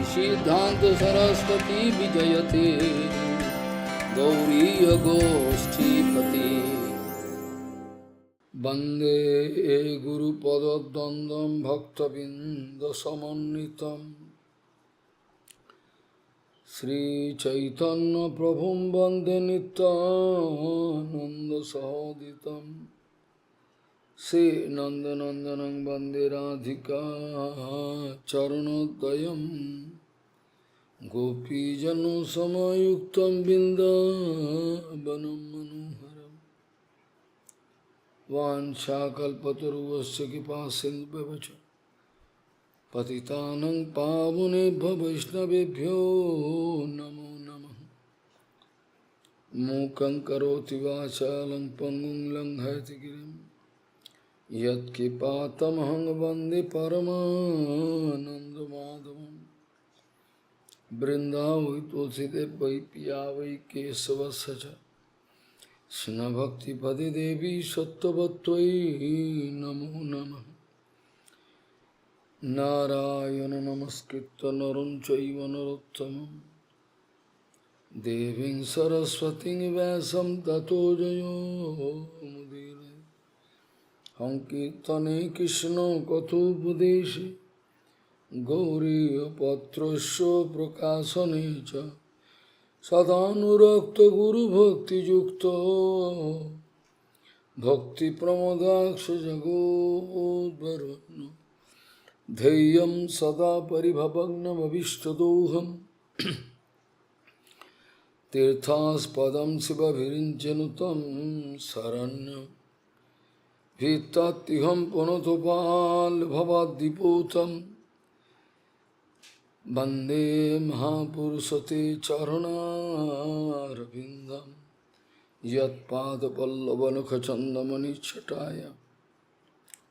सिद्धांत सरस्वती विजयते गौरी गोष्ठीपति वंदे गुरुपद्वंदं भक्तबिंदसमन्वितं श्रीचैतन्य प्रभुं वंदे नित्यानन्दसहोदितं श्रीनन्दनन्दनं वंदे राधिका चरणोदयं गोपीजनसमायुक्तं बिन्दावनं मनोहरं वाञ्छाकल्पतरुवस्य कृपासिन्धुभ्यश्च पतितानं पावनेभ्यो वैष्णवेभ्यो नमो नमः। मूकं करोति वाचालं पङ्गुं लङ्घयति गिरिं यत्कृपातमहं वन्दे परमानन्दमाधवम्। वृंदावै तुलसीदेव वै पिया वै केशवस्य च कृष्णभक्तिपदे देवी सत्त्ववत्त्वयि नमो नमः। नारायण नमस्कृत्य नरं चैव नरोत्तमं देवीं सरस्वतीं व्यासं ततो जयो मुदीरये। संकीर्तने कृष्ण कथोपदेशे गौरीपत्रस्य प्रकाशने च सदानुरक्त गुरुभक्तियुक्तो भक्तिप्रमोदाक्ष जगोद्वरुन् ध्येयं सदा परिभवग्नमभिष्टदोहं तीर्थास्पदं शिवभिरिञ्चनुतं शरण्यं भीत्तात्तिहं पुनतोपाल्भवाद्दिपूतं वन्दे महापुरुषते चरणारविन्दं यत्पादपल्लवनखचन्दमनिच्छटाय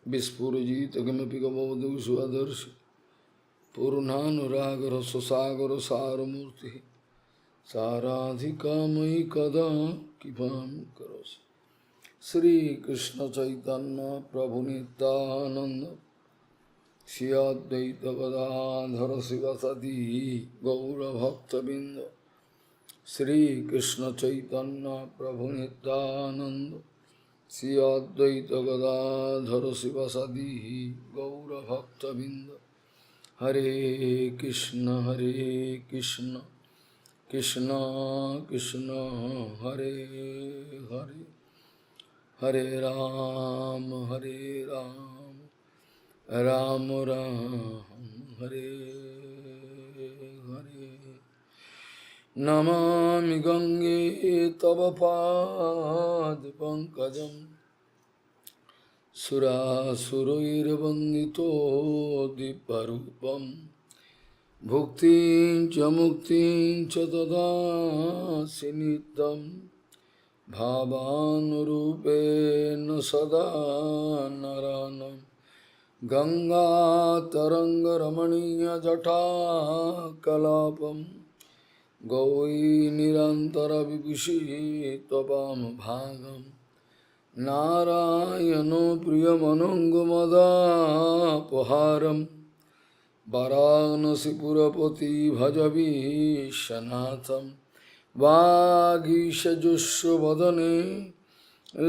विस्फुरजित किमपि गमवधू स्वदर्शि पूर्णानुरागरससागरसारमूर्तिः साराधिका मयि कदा कृपां करोसि। श्रीकृष्ण चैतन्य प्रभु नित्यानन्द श्री अद्वैत गदाधर शिवसदि गौरभक्तबिंद श्रीकृष्ण चैतन्य प्रभु नित्यानंद श्री अद्वैत गदाधर शिवसदि गौरभक्तबिंद। हरे कृष्ण कृष्ण कृष्ण हरे हरे हरे राम राम राम हरे हरे। नमामि गंगे तव पाद पंकजं सुरासुरैर्वन्दितो दिव्यरूपं भुक्तिं च मुक्तिं च ददासि नित्यं भावानुरूपेण सदा नरानं। गंगातरङ्गरमणीयजटाकलापं गौरीनिरन्तरविभूषि त्ववामभागं नारायणो प्रियमनङ्गमदापहारं वाराणसीपुरपति भजवीशनाथं। वागीशजुष्वदने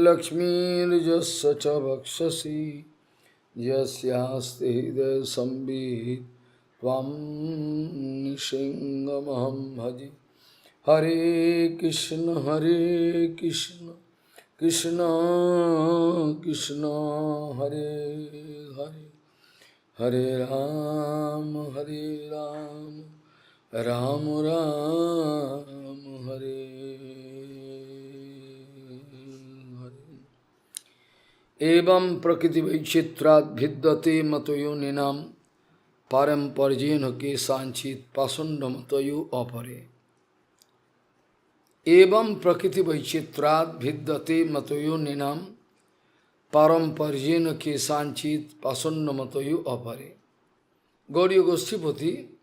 लक्ष्मीर्यस्य च वक्षसि यस्यास्ति हृदय संवित् त्वं नृसिंहमहं भजे। हरे कृष्ण कृष्ण कृष्ण हरे हरे हरे राम राम राम हरे हरे। एवं प्रकृति वैचित्रात् भिद्यते मतयोनिनां पारंपर्येण केषाञ्चित् पाषण्डमतयो अपरे। एवं प्रकृति वैचित्रात् भिद्यते मतयोनिनां पारंपर्येण केषाञ्चित् पाषण्डमतयो अपरे। गौड़ीय गोष्ठीपति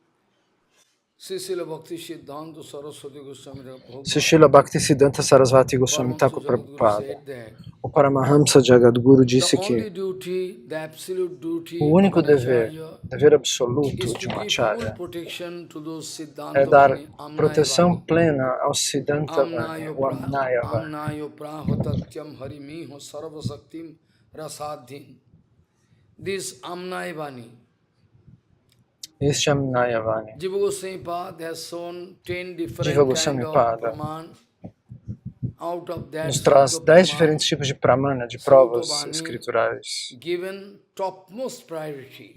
Srila Bhakti Siddhanta Saraswati Goswami Se Prabhupada, Srila Bhaktisiddhanta Sarasvati Goswami Paramahamsa Thakur Jagadguru Prabhupada, said that o Paramahamsa Jagadguru the disse que only duty, the absolute o duty of único an dever, acharya dever absoluto is de to um give full acharya, protection to those é dar Siddhantavani, proteção Amnayavani, plena ao Siddhantavani, o Amnayavani. Amnayo Prahotatyam Harimiho Sarvasaktim Rasadhin. This Amnayavani, Este Amnayavani. Jiva Goswami Pad has shown 10 Jiva different kind Goswami of Pada praman. Out of that nos set traz of 10 praman, diferentes tipos de pramana, de provas Srautabhani escriturais, given topmost priority.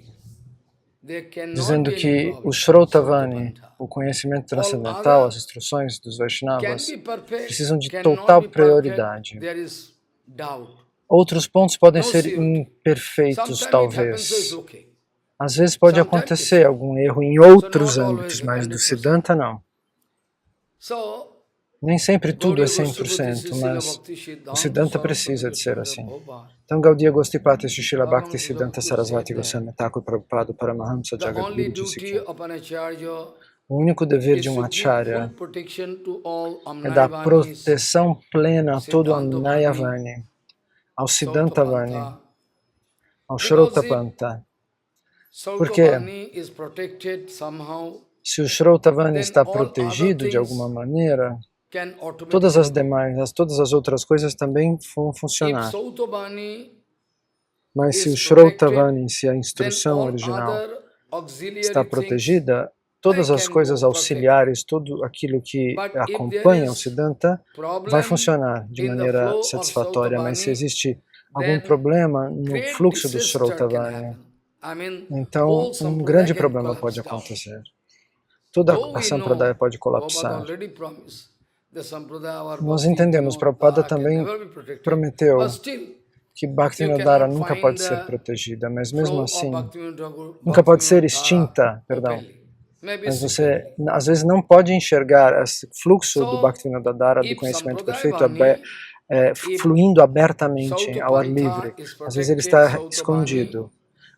There cannot dizendo be any que o problem. Shrautavani, Srautapantha. o conhecimento All transcendental, as other instruções dos can Vaishnavas, be perfect, precisam de cannot total be perfect. prioridade. There is doubt. Outros pontos podem No ser surety. imperfeitos, Sometimes it happens, so it's talvez. okay. Às vezes pode Sometimes acontecer it's algum erro em so outros not âmbitos, always mas do 100%. Siddhanta não. So Nem sempre tudo é Gaudiya Goswami 100%, Srila mas Bhakti o Siddhanta Siddhanta Saraswati precisa de ser Goswami assim. Prabhupada. Então, Gaudiya Gostipati Srila Bhakti Bhagavan Siddhanta Jagadguru said Sarasvati that Goswami Thakur Prabhupada Paramahamsa the only Jagadguru disse duty que of an acharya o único dever is de um to give full acharya protection to all é dar Amnayavanis, proteção plena a todo Siddhantavani, Amnayavani, ao Siddhantavani, Sautapantha. ao Because if Shrautapanta. Porque Sautapani is protected somehow, se o Shrautavani then está all other protegido de alguma things maneira, can todas automatically as go. demais, todas as outras coisas também vão If funcionar. Sautapani Mas se o is protected, Shrautavani, se a then instrução all original other está auxiliary things, protegida, they todas as can coisas go perfectly. auxiliares, tudo aquilo que But if there acompanha o is Siddhanta, vai problem funcionar de in the maneira flow of satisfatória. Mas se Sautapani, existe algum then problema no great fluxo do disaster can Shrautavani, happen. I mean, então whole um sampradaya grande can problema pode collapse down. acontecer. Toda Though a we Sampradaya know, pode Prabhupada colapsar. already promised, the Sampradaya or Nós Bhakti, entendemos, Prabhupada Dara can também never be protected. But prometeu still, que you Bhaktivinoda cannot nunca pode find ser the protegida, mas mesmo flow of assim, nunca pode ser Dara extinta, perdão. openly. Maybe Mas você, secretly. às vezes, não pode enxergar esse fluxo do So, Bhaktivinoda Dhara, do if conhecimento Sampradaya perfeito, Bani, if fluindo abertamente ao ar Sautapantha livre. is Às vezes ele protected, está Sautapani, escondido.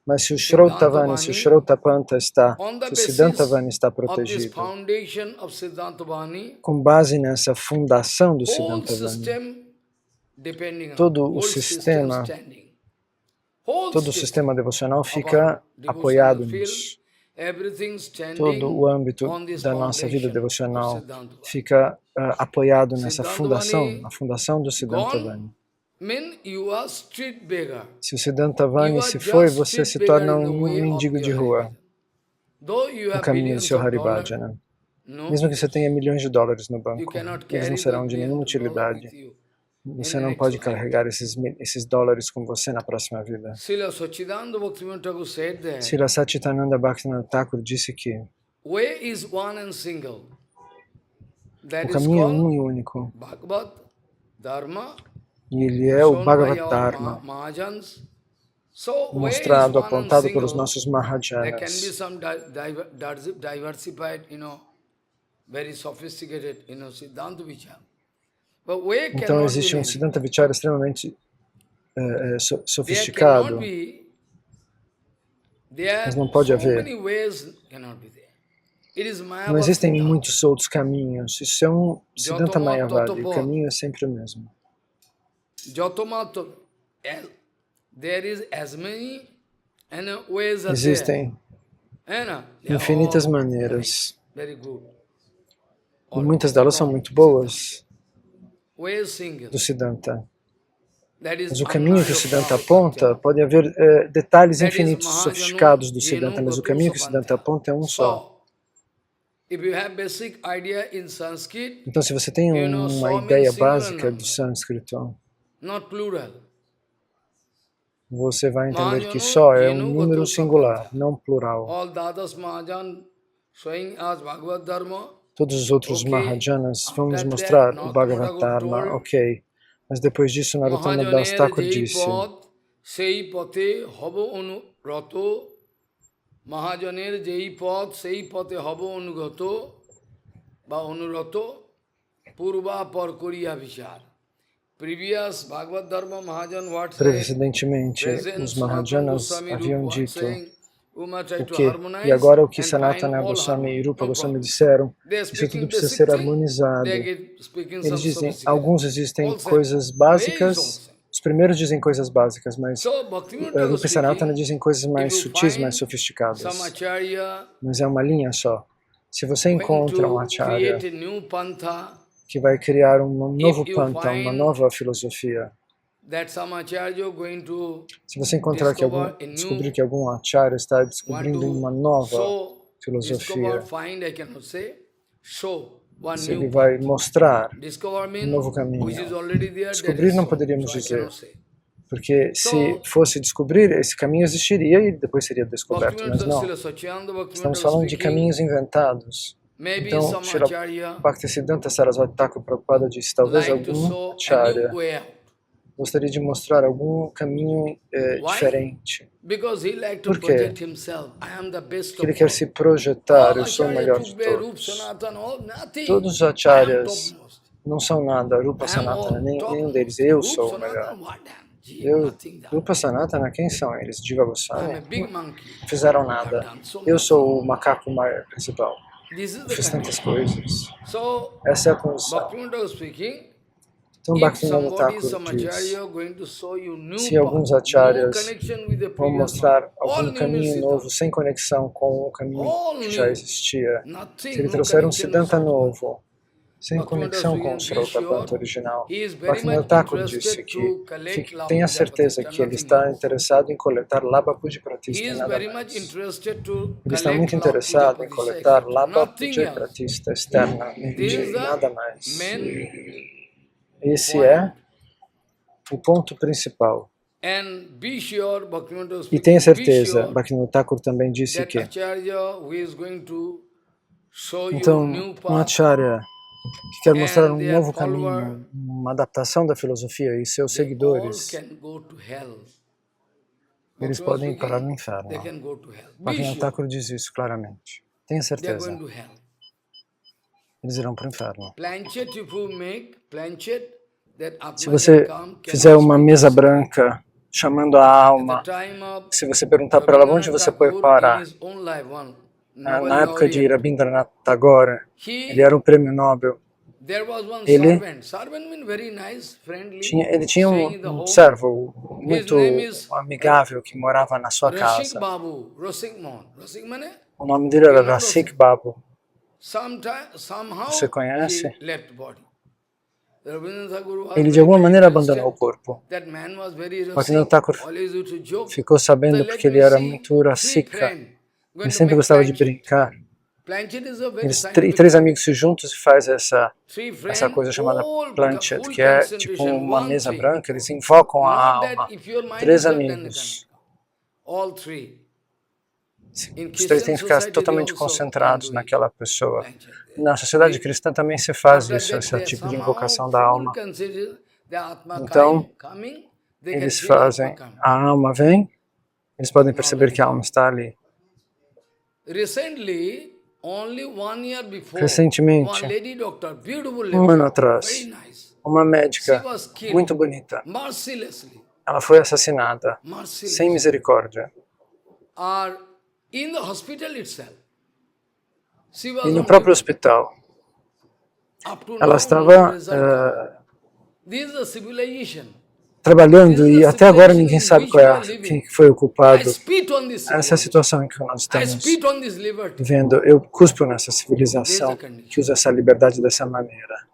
Mas se o Shrautavani, se o Siddhantavani, Shrautapanta está, on the se o basis Siddhantavani está of this protegido, foundation of Siddhantavani, com base nessa fundação do whole Siddhantavani, system depending on, todo o whole system sistema, standing. Whole todo o system sistema devocional of our fica devotional apoiado field, nisso. everything Todo standing o âmbito on this da nossa vida foundation of devocional Siddhantavani. fica apoiado nessa fundação, Siddhantavani a fundação do Siddhantavani. gone, mean you are street beggar. Se o You Siddhantavani are se foi, just você street se beggar torna in the um way of mendigo de your rua Haribhajan. Though you no have caminho do billions seu of dollars, Haribhajana. no Mesmo que você use. tenha milhões de dólares no You banco, cannot eles não carry serão those de nenhuma millions of dollars with utilidade. you in Você the não next pode lifetime. carregar esses dólares com você na próxima vida. Srila Sachidananda Bhaktivinoda Thakur said that Srila Satchitananda Bhaktivinoda Thakur disse que way is one and single. o That is caminho é called um e único. Bhagavad Dharma, E ele é o shown by Bhagavad our Dharma, Mahajans. So, way is mostrado, one and apontado pelos single. nossos There can be Mahajanas. some diversified, very sophisticated, Siddhanta Vichar. But way Então cannot be existe many. Siddhanta Vichara extremamente There sofisticado, cannot be, there mas não are pode so haver. many ways cannot be there. It is Não Mayavad existem Siddhanta. muitos outros caminhos. Isso é um Siddhanta Jatama Mayavadi. O Tatapa. caminho é sempre o mesmo. Jatama, there is as many ways as there. Existem infinitas maneiras. Very good. E muitas delas são muito boas do Siddhanta. Mas o caminho que o Siddhanta aponta, pode haver detalhes infinitos sofisticados do Siddhanta, mas o caminho que o Siddhanta aponta é um só. Então, se você tem uma ideia básica do sânscrito, você vai entender que só é um número singular, não plural. Todos os outros Mahajanas vão nos mostrar o Bhagavad Dharma, ok. Mas depois disso, Narottama Das Thakur disse: Mahajaner jei pad sei pate habo anugato ba anurato purva par koriya vichar. Previous Bhagavad Dharma Mahajan what said? Precedentemente, os Mahajanas haviam dito: o que, e agora o que Sanatana Goswami e Rupa Goswami disseram, isso tudo precisa ser harmonizado. Eles dizem, alguns existem coisas básicas, os primeiros dizem coisas básicas, mas Rupa e Sanatana dizem coisas mais sutis, mais sofisticadas. Mas é uma linha só. Se você encontra um acharya que vai criar um novo panta, uma nova filosofia, se você encontrar descobrir que algum acharya está descobrindo uma nova filosofia, se ele vai mostrar um novo caminho. Descobrir não poderíamos dizer, porque se fosse descobrir, esse caminho existiria e depois seria descoberto, mas não. Estamos falando de caminhos inventados. Então, Srila Bhaktisiddhanta Sarasvati Thakur Prabhupada disse, talvez algum acharya gostaria de mostrar algum caminho diferente. Por quê? Porque ele quer se projetar, eu sou o melhor de todos. Todos os acharyas não são nada, Rupa Sanatana, nenhum deles, eu sou o melhor. Rupa Sanatana, quem são eles? Jiva Goswami? Não fizeram nada. Eu sou o macaco maior principal. Fiz tantas coisas. Essa é a condição. Então Bhaktivinoda Thakur diz, se alguns acharyas vão mostrar algum caminho novo sem conexão com o caminho que já existia, se ele trouxer um Siddhanta novo, sem conexão com o Srota Panta original, Bhaktivinoda Thakur disse que tenha certeza que ele está interessado em coletar Labha Puja Pratista e nada mais. Ele está muito interessado em coletar Labha Puja Pratista externamente e nada mais. Esse é o ponto principal. E tenha certeza, Bhaktivinoda Thakur também disse que então, um acharya que quer mostrar um novo caminho, uma adaptação da filosofia e seus seguidores, eles podem ir parar no inferno. Bhaktivinoda Thakur diz isso claramente. Tenha certeza. Eles irão para o inferno. Se você fizer uma mesa branca chamando a alma, se você perguntar para ela onde você foi parar, na época de Rabindranath Tagore, ele era um prêmio Nobel, ele tinha um servo muito amigável que morava na sua casa. O nome dele era Rasik Babu. Você conhece? Ele de alguma maneira abandonou o corpo. Bhaktivinoda Thakur ficou sabendo porque ele era muito rasika. Ele sempre gostava de brincar. Eles, três amigos se juntam e fazem essa coisa chamada planchet, que é tipo uma mesa branca. Eles invocam a alma. Três amigos. Os três têm que ficar totalmente concentrados naquela pessoa. Na sociedade cristã também se faz isso, esse tipo de invocação da alma. Então, eles fazem, a alma vem, eles podem perceber que a alma está ali. Recentemente, um ano atrás, uma médica muito bonita, ela foi assassinada, sem misericórdia. E no próprio hospital, ela estava trabalhando e até agora ninguém sabe quem foi o culpado. Essa é a situação em que nós estamos vivendo. Eu cuspo nessa civilização que usa essa liberdade dessa maneira.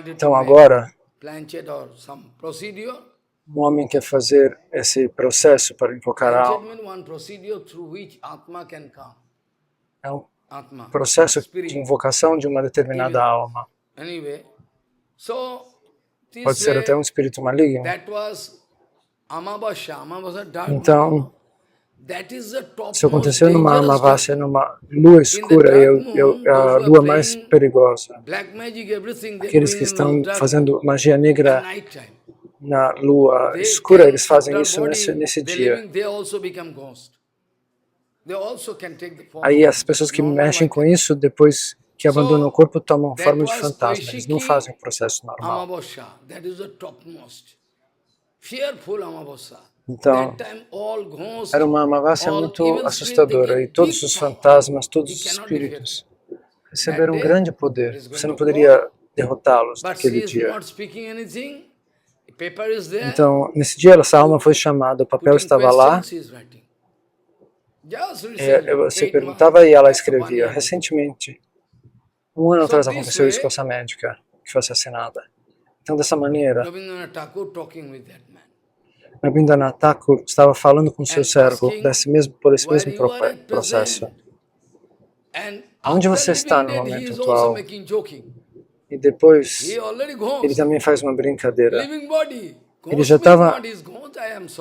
Então agora, um homem quer fazer esse processo para invocar a alma. É um processo de invocação de uma determinada alma. Pode ser até um espírito maligno. Então, isso aconteceu numa Amavasya, numa lua escura, é a lua mais perigosa. Aqueles que estão fazendo magia negra na lua escura, eles fazem isso nesse dia. Aí as pessoas que mexem com isso, depois que abandonam o corpo, tomam forma de fantasma. Eles não fazem o processo normal. Então, era uma Amávasia muito assustadora e todos os fantasmas, todos os espíritos receberam um grande poder. Você não poderia derrotá-los naquele dia. Então, nesse dia, essa alma foi chamada, o papel estava lá, e você perguntava e ela escrevia. Recentemente, um ano atrás aconteceu isso com essa médica que foi assassinada. Então, dessa maneira, Rabindranath Thakur estava falando com seu servo por esse mesmo processo. Onde você está no momento atual? E depois, ele também faz uma brincadeira. Ele já estava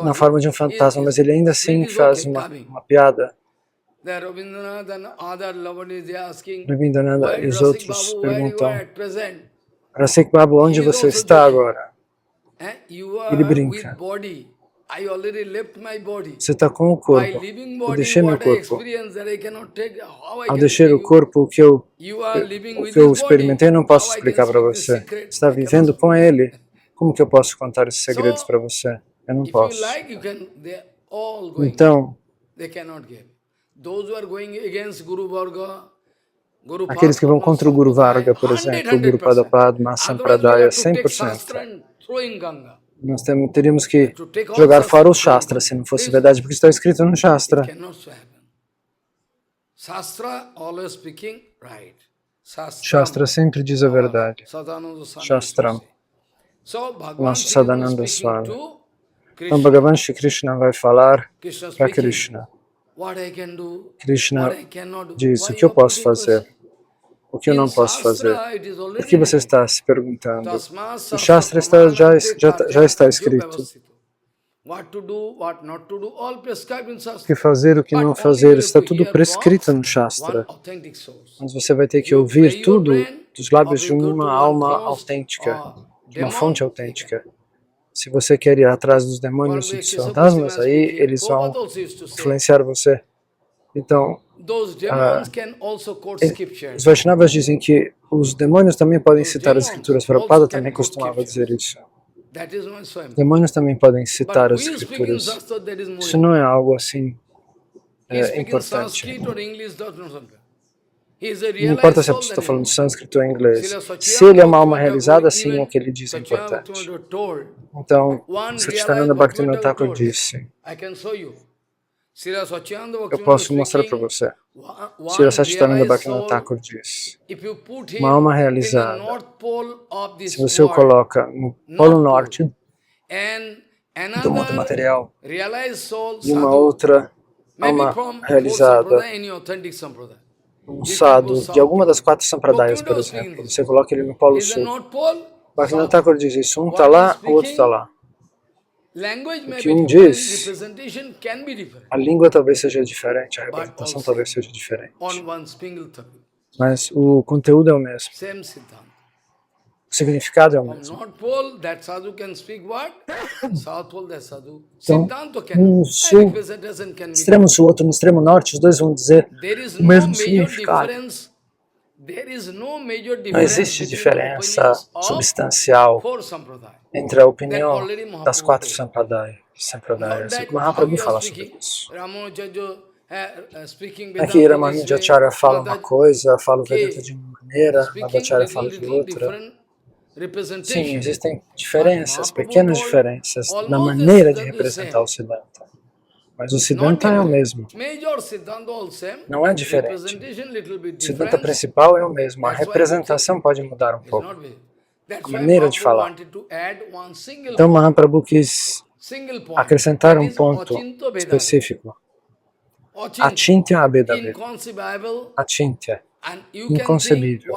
na forma de um fantasma, mas ele ainda assim faz uma piada. Rabindranath e os outros perguntam, Rasik Babu, onde você está agora? Ele brinca. Você está com o corpo. Eu deixei meu corpo. Ao deixar o corpo, o que eu experimentei, eu não posso explicar para você. Você está vivendo com ele. Como que eu posso contar esses segredos para você? Eu não posso. Então, aqueles que vão contra o Guru Varga, por exemplo, o Guru Padapadma, Sampradaya, 100%. Nós teríamos que jogar fora os Shastras, se não fosse verdade, porque está escrito no Shastra. Shastra sempre diz a verdade. Shastram. Nosso Sadananda Swami. Então, Bhagavan Shri Krishna vai falar para Krishna. Krishna diz, o que eu posso fazer? O que eu não posso fazer? Por que você está se perguntando? O Shastra já está escrito. O que fazer, o que não fazer, está tudo prescrito no Shastra. Mas você vai ter que ouvir tudo dos lábios de uma alma autêntica, de uma fonte autêntica. Se você quer ir atrás dos demônios e dos fantasmas, aí eles vão influenciar você. Então, os Vaishnavas dizem que os demônios também podem citar as escrituras. Prabhupada também costumava dizer isso. Demônios também podem citar as escrituras. Isso não é algo assim importante. Não importa se a pessoa está falando sânscrito ou inglês. Se ele é uma alma realizada, sim, o que ele diz é importante. Então, Satchidananda Bhaktivinoda Thakur disse, eu posso mostrar para você. Srila Satchidananda Bhaktivinoda Thakur disse, uma alma realizada, se você o coloca no polo norte do mundo material e uma outra alma realizada, um sadhu de alguma das 4 sampradayas, por exemplo, você coloca ele no polo sul. Bhaktivinoda Thakur diz isso, um está lá, o outro está lá. O que um diz, a língua talvez seja diferente, a representação talvez seja diferente, mas o conteúdo é o mesmo. O significado é o mesmo. Então, no sul, extremo sul, outro no extremo norte, os dois vão dizer o mesmo significado. Não existe diferença substancial entre a opinião das 4 sampradayas. Mahaprabhu fala sobre isso. Aqui Ramanujacharya fala uma coisa, fala o Vedanta de uma maneira, Madhacharya fala de outra. Sim, existem diferenças, pequenas diferenças na maneira de representar o Siddhanta. Mas o Siddhanta é o mesmo. Não é diferente. O Siddhanta principal é o mesmo. A representação pode mudar um pouco. A maneira de falar. Então Mahaprabhu quis acrescentar um ponto específico. Achintya abeda veda. Achintya. Inconcebível.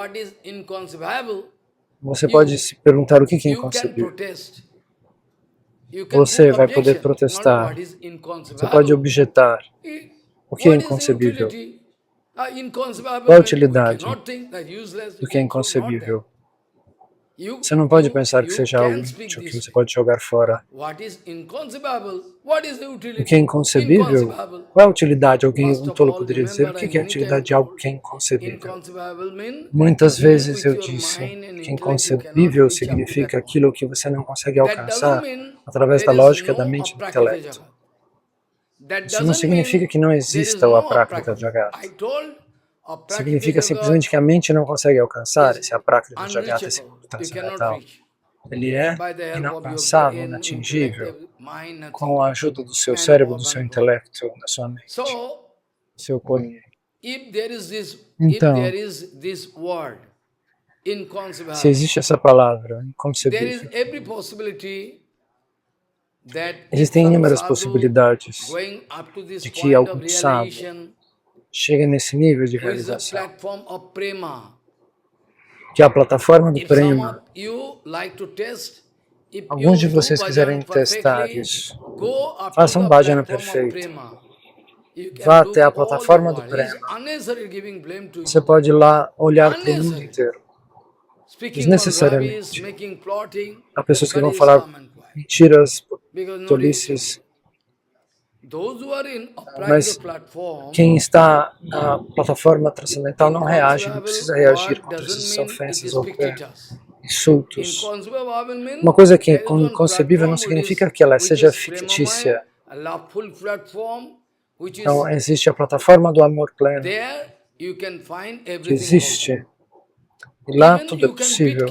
Você pode se perguntar o que é inconcebível. Você vai poder protestar. Você pode objetar. O que é inconcebível? Qual a utilidade do que é inconcebível? Você não pode pensar que seja algo inútil que você pode jogar fora. O que é inconcebível? Qual é a utilidade? Alguém, um tolo poderia dizer, o que é a utilidade de algo que é inconcebível? Muitas vezes eu disse que inconcebível significa aquilo que você não consegue alcançar através da lógica da mente e do intelecto. Isso não significa que não exista o Aprakrita Jagat. Significa simplesmente que a mente não consegue alcançar esse Aprakrita Jagat, essa importância mental. Ele é inalcançável, inatingível, com a ajuda do seu cérebro, do seu intelecto, da sua mente, seu corpo. Então, se existe essa palavra, inconcebível, existem inúmeras possibilidades de que algum sábio chegue nesse nível de realização, que é a plataforma do Prema. Alguns de vocês quiserem testar isso, façam um bhajana perfeito. Vá até a plataforma do Prema. Você pode ir lá olhar para o mundo inteiro. Desnecessariamente. Há pessoas que vão falar mentiras, tolices. Mas quem está na plataforma transcendental não reage, não precisa reagir contra essas ofensas ou insultos. Uma coisa que é inconcebível não significa que ela seja fictícia. Então, existe a plataforma do amor pleno, que existe. E lá tudo é possível.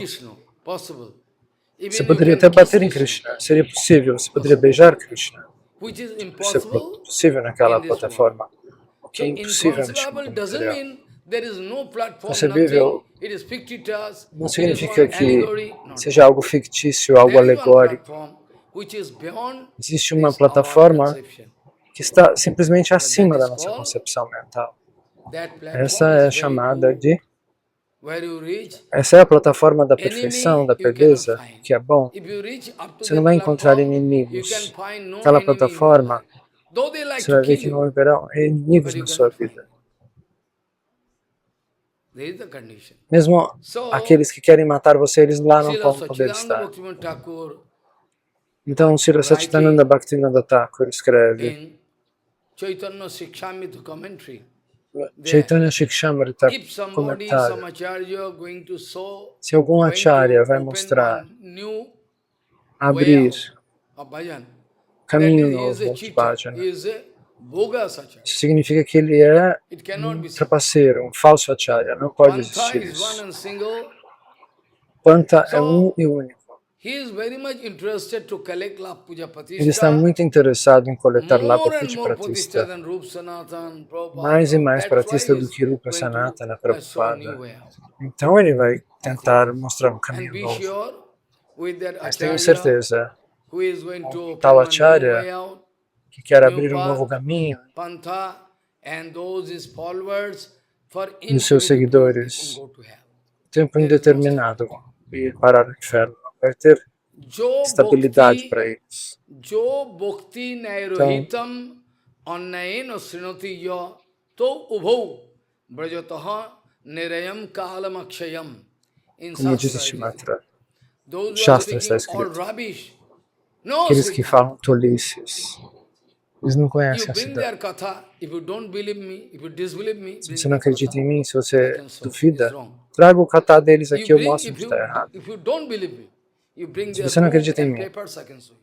Você poderia até bater em Krishna, seria possível. Você poderia beijar Krishna. Isso é possível naquela plataforma. O que é impossível neste mundo material. Concebível não significa que seja algo fictício, algo alegórico. Existe uma plataforma que está simplesmente acima da nossa concepção mental. Essa é chamada de... Essa é a plataforma da perfeição, da beleza, que é bom. Você não vai encontrar inimigos. Aquela plataforma, você vai ver que não haverá inimigos na sua vida. Mesmo aqueles que querem matar você, eles lá não vão poder estar. Então, Srila Satchidananda Bhaktivinoda Thakur escreve Chaitanya Shikshamrita comentário. Se algum acharya vai mostrar, abrir caminho novo de bhajana, isso significa que ele é um trapaceiro, um falso acharya. Não pode existir isso. Panta é um e único. Ele está muito interessado em coletar Lapa Puja Pratista, mais e mais Pratista do que Rupa Sanatana Prabhupada. Então ele vai tentar mostrar um caminho novo. Mas tenho certeza, um tal Acharya que quer abrir um novo caminho e os seus seguidores, tempo indeterminado, e parar no inferno. Vai ter estabilidade para eles. Então, como diz este mantra, Shastra está escrito, aqueles que falam tolices, eles não conhecem a cidade. Se você não acredita em mim, se você duvida, traga o kata deles aqui, eu mostro onde está errado. Se você não acredita em mim,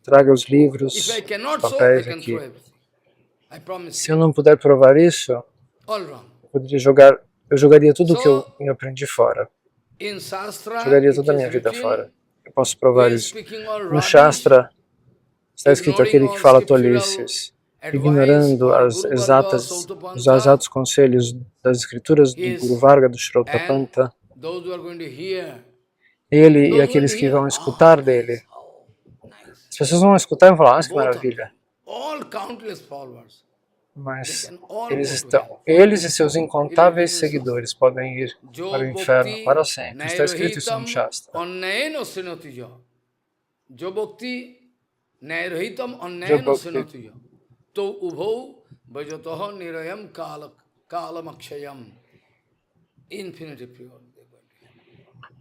traga os livros, os papéis aqui. Se eu não puder provar isso, eu jogaria tudo o que eu aprendi fora. Jogaria toda a minha vida fora. Eu posso provar isso. No Shastra, está escrito aquele que fala tolices, ignorando os exatos conselhos das escrituras do Guru Varga, do Shrautapanta. Ele e aqueles que vão escutar dele. As pessoas vão escutar e vão falar, que maravilha. Mas eles e seus incontáveis seguidores podem ir para o inferno para sempre. Está escrito isso no Shastra.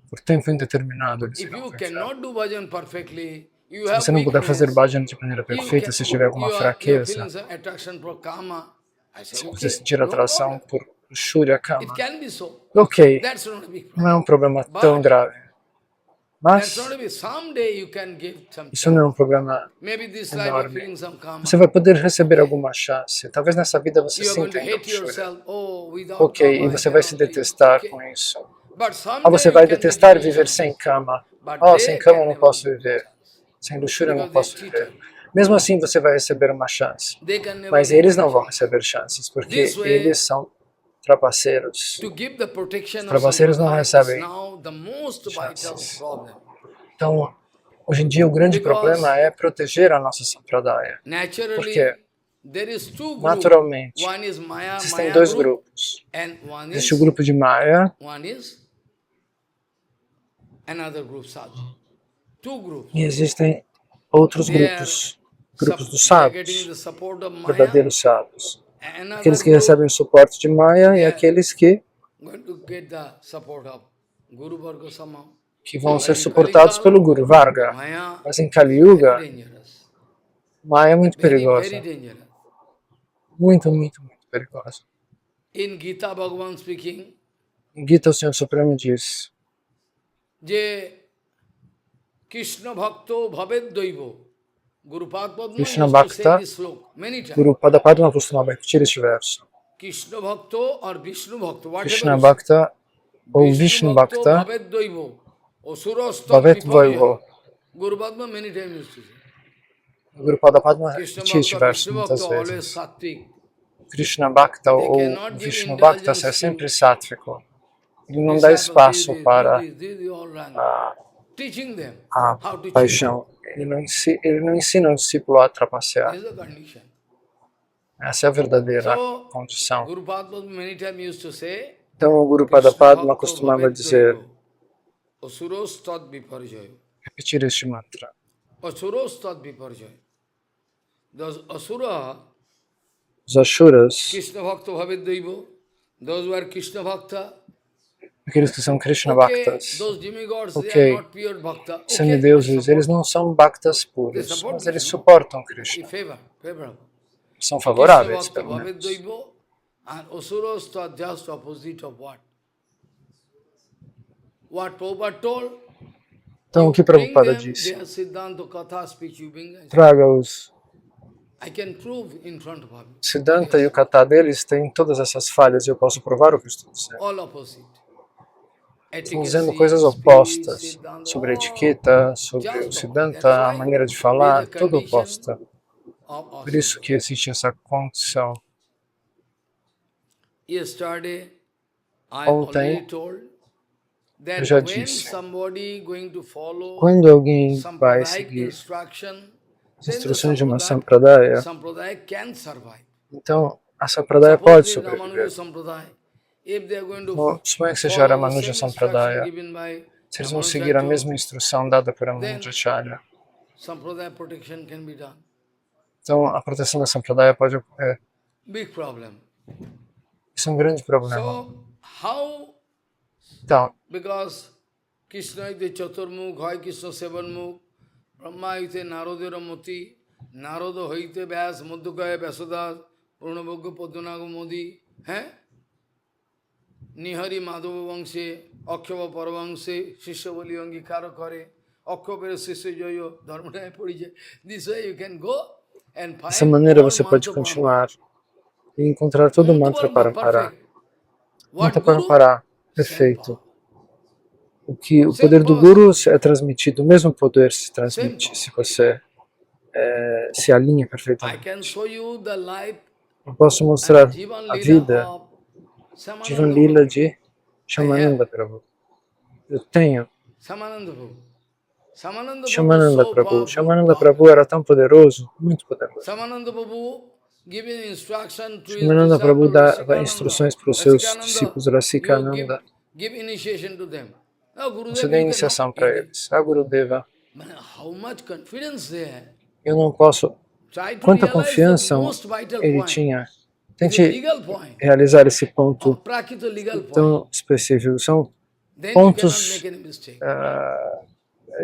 por tempo indeterminado eles If irão you pro inferno. cannot do bhajan perfectly, you Se have você não puder fazer weakness, bhajan de maneira perfeita, se tiver alguma you are fraqueza, feeling some attraction for kama. I say, se você okay, sentir no atração problem. por Shurya It Kama, can be so. ok, That's not a big não é problem. um problema tão But grave. that's not Mas a big. Someday you can give some isso não é um chance. problema Maybe this life you're enorme. feeling some karma. Você vai poder receber Okay. alguma chance. Talvez nessa vida você You are going sinta to ainda um hate Shurya. yourself. Oh, without Ok, e karma I você vai se cannot live. detestar Okay. com isso. But Ou someday você you vai can be detestar given viver chance. sem cama. But Oh, sem they cama eu can não never posso give you viver. chance. Sem luxúria eu não Because they posso cheated. viver. Mesmo assim você vai receber uma chance. They can never Mas give eles you não vão chance. receber chances, porque This way, eles são trapaceiros. to give the Os protection of trapaceiros não Sampradaya is recebem now the most vital chances. problem. Então, hoje em dia o grande Because problema é proteger a nossa Sampradaya. Porque, naturally, there is two groups. naturalmente, One is Maya, existem Maya dois group, grupos. and one Existe o is grupo de Maya another group, sadhu. Two groups. e existem outros They are grupos dos they are getting sábios, the support of Maya. verdadeiros sábios. Another Aqueles que group, recebem o suporte de Maya e they are aqueles que going to get the support of Guru Varga somehow. vão ser But in suportados pelo Guru Varga. Maya Mas em very Kali Yuga, dangerous. Maya é muito Very perigosa. dangerous. Muito, muito, muito perigosa. In Gita Bhagavan speaking, Em Gita, o Senhor Supremo diz je Krishna Bhakto Bhaved Daivo. Guru Padma Krishna used to say Bhakta, this sloka many times. Guru Padapadma costumava repetir este verso. Krishna Bhakto or Vishnu Bhakto, whatever Krishna you say. Bhakta ou Vishnu Bhakta, Bhaved Daivo. Osurastat Bhavet Viparjaya. Vaivo. Guru Padma many times used to say. O Guru Padapadma Krishna repetia este Bhakta, verso Vishnu muitas Bhakta, always vezes. sattvic. Krishna Bhakta They ou cannot give Vishnu Bhakta é indulgence sempre to sátvico. Ele não dá disciples, espaço para this, all wrong. Teaching them a how to cheat. paixão. Ele não ensina o discípulo a trapacear. This is the condition. Essa é a verdadeira So, condição. Guru Padma many times used to say, Então o Guru Krishna Padapadma Bhakto costumava Bhavet dizer, Daivo. Asuros Tat Viparjaya. repetir este mantra. Asuros Tat Viparjaya. Those Asura, Os Ashuras, Krishna Bhakta Bhavet Daivo, those who are Krishna Bhakta, aqueles que são Krishna okay, Bhaktas, those demigods, they ok, are not pure Bhakta. Okay, semideuses, eles não são Bhaktas puros, mas eles suportam Krishna. favorable. São Krishna favoráveis, Bhakta pelo Bhavet menos. Daivo, and Asuros Tat just opposite of what? What Prabhupada told, Então o que bring Prabhupada them, disse? their Siddhanta Katha speech, you bring them. Traga-os. I can prove in front of him. Siddhanta e o Kata deles têm todas essas falhas e eu posso provar o que eu estou dizendo. All opposite. Estão dizendo coisas opostas sobre a etiqueta, sobre o Siddhanta, a maneira de falar, tudo oposta. Por isso que existe essa condição. Yesterday, I Ontem, already told that eu já when disse, somebody going to follow quando alguém vai Sampradayik seguir instruction, as then the instruções de uma Sampradaya Sampradaya, can survive. então a Sampradaya pode Suppose in Ramanuja sobreviver. Sampradaya, if they are going to Bom, suponha que seja follow the Ramanuja same instruction Sampradaya, given by se eles vão seguir a Ramanujacharya, mesma instrução dada por Ramanujacharya, Sampradaya protection can be done. então a proteção da Sampradaya pode ocorrer. Big problem. Isso é um grande problema. So, how, Então, because Krishna ite Chaturmukh, Hai Krishna Sevanmukh, Brahma ite Narodera Moti, Naroda hoite Vyas, Madhukaya Vyasadas, Purnabhagya Padmanaga Modi, Nihari Madhava Vangshe, Akshava Paravangshe, Shishya Bali Angikara Kare, Akshava Shishya Joyo, Dharmadaya Purija. This way you can go and find dessa maneira all você pode mantra continuar e encontrar todo o mantra para parar. Mantra para parar, perfeito. O poder do Guru é transmitido, o mesmo poder se transmite se você se alinha perfeitamente. Eu posso mostrar a vida Jivan Lila de Shamananda Prabhu. Eu tenho Shamananda Prabhu. Shamananda Prabhu era tão poderoso, muito poderoso. Shamananda Prabhu dava instruções para os seus discípulos Rasikananda. Você dá iniciação para eles. A Gurudeva. Eu não posso... Quanta confiança ele tinha. Tente realizar esse ponto tão específico. São then you cannot pontos make any mistake.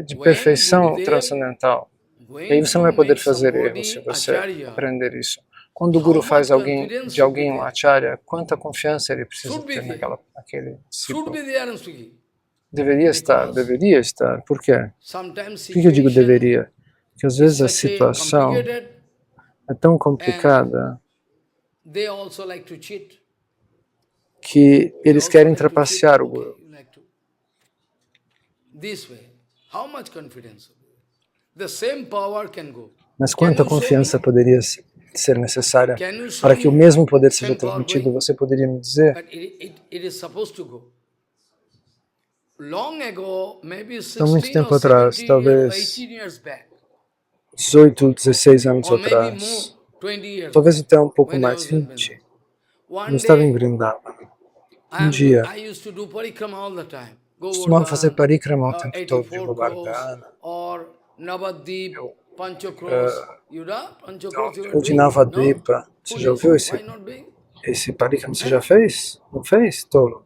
de When perfeição Gurudev transcendental. E going aí você não to vai poder make fazer erro se somebody você acharya, aprender isso. Quando o Guru how faz much confidence de should be alguém um there? acharya, quanta confiança ele precisa Should be ter there. naquele Should discípulo? be there, I'm speaking. Deveria estar, Because deveria estar. Por quê? sometimes Por que eu digo situation deveria? Porque às is vezes a such a situação complicated é tão and complicada they also like to cheat. que They eles also querem like to cheat. trapacear o Okay, Guru. you like to. This way. How much confidence? The same power can go. Mas Can quanta you show confiança me? poderia ser necessária Can you show para que o me mesmo poder seja same power transmitido? going? Você poderia me dizer? But it is supposed to go. Long ago, maybe Há muito 16 or tempo atrás, 17 or talvez 18 years back, 18, 16 anos or maybe more, atrás, 20 years talvez back, até um pouco when I mais, was in 20, Vrindavan. eu One estava em day, Vrindavan. Um dia, I used to do parikrama all the time. costumava fazer Govardhan, parikrama o tempo todo de 84 crores, Govardhana. or Navadip, Eu, Panchakros. Yuda, Panchakros you are o de doing? No? Navadvipa, você já ouviu Foolish. Why esse, not doing? esse parikrama? Você já fez? Não fez? Tolo.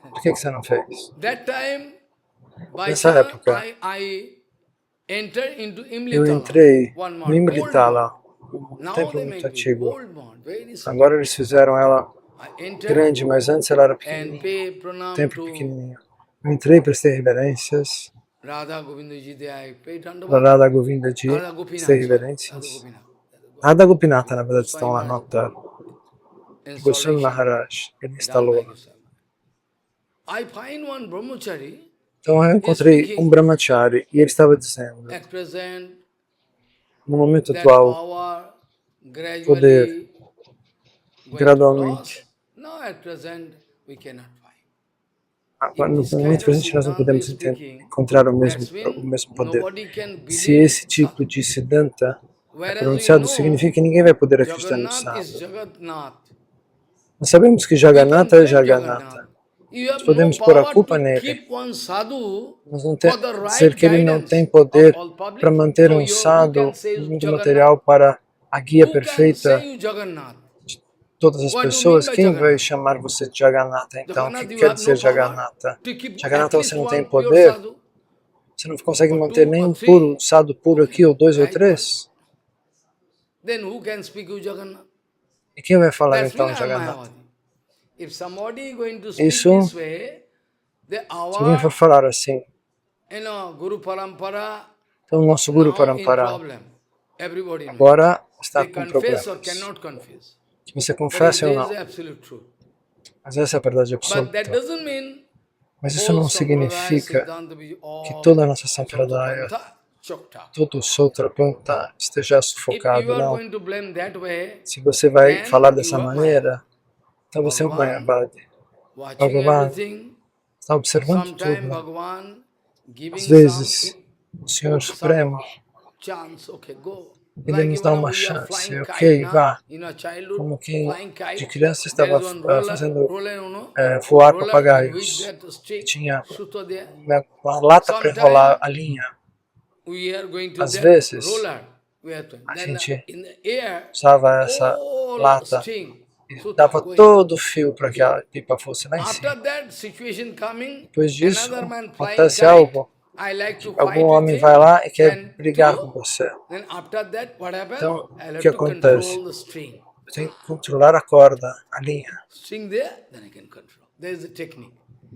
Por que você não fez? That time, by Nessa chance, época, I entered into eu Imlitala, entrei one no month, old month. Imlitala, um Now templo they muito make big, antigo. old month, very simple. Agora eles fizeram ela I entered grande, mas antes ela era and pequenininha. pay pranam Templo to pequenininho. Eu entrei, prestei reverências. Radha Govindaji, I paid Para Dandavat. Radha Govinda Ji, Radha prestei Gopinath, sorry, Radha reverências. Gopinath. Radha Gopinatha, na verdade, Goswami estão lá no Maharaj altar. installation Goswami Maharaj, ele done by instalou lá. Goswami. I find one brahmachari Então eu encontrei um brahmachari e ele estava dizendo, at present no momento that atual, power poder gradually going to gradualmente. loss. Now at present we cannot find. Agora, If no this kind momento of presente nós não Siddhanta podemos is speaking, encontrar o that's mesmo when poder. nobody can Se believe esse tipo de Siddhanta é Whereas we pronunciado, know significa que ninguém vai poder acreditar no Jagannath is sábio. Jagannath. Nós sabemos que We can Jagannatha é blame Jagannatha. Jagannath. You Nós have no podemos pôr a power culpa to nele. keep one sadhu Nós não for the dizer right que ele não tem guidance poder of all public. para manter So um who sadhu can no say mundo Jagannath? material para a guia Who can perfeita say you Jagannath? de todas as What do you mean pessoas. by Quem vai Jagannath? chamar você de Jagannatha? Então, o que Jagannath, you quer have no dizer power Jagannatha? to keep at Jagannatha, least você não tem one pure poder? sadhu, Você não consegue or manter two nem or um puro three. sadhu puro aqui, ou dois ou Right? três? Then who can speak you Jagannath? E quem vai falar That's então when de I am Jagannatha? Mayavadi. If somebody going to speak Isso, this way, the se alguém for our, falar assim, Guru Parampara então o nosso Guru now in Parampara problem. Everybody knows. agora está They com confess or problemas. cannot confess. Que você But confesse ou this is não. the absolute truth. Mas essa é a verdade But that absoluta. doesn't mean Mas isso all não Sampradaya, significa Siddhanta, que all toda a nossa Sampradaya, Chotapanta, Chokta. todo o Sotrapanta esteja If you sufocado, are não. going to blame that way, Se você vai then falar you dessa are maneira, então você é um Bhagavan Mayavadi. watching Bhagavan everything. está observando Sometime tudo. Bhagavan Às giving vezes, o Senhor some Supremo, chance, okay, go. Ele Like nos dá even uma we are chance. flying Ok, kite, na? vá. In our childhood, Como quem flying kite, de criança there estava is one roller, fazendo you know, voar roller in which papagaios. that E stick, tinha sutta there. uma lata para enrolar Sometime a linha. we are going to Às that vezes, roller. We are to, a then gente in the air, usava essa all lata string, e sutta dava going. todo o fio para que a pipa fosse lá em After cima. that situation coming, Depois disso, another man flying acontece kite, algo. I like to Algum fight with homem him, vai lá e quer then brigar two, com você. then after that, what happens? Então, I'll o que have to acontece? control the string. Você tem que controlar a corda, a linha. String there, then I can control. There is a technique.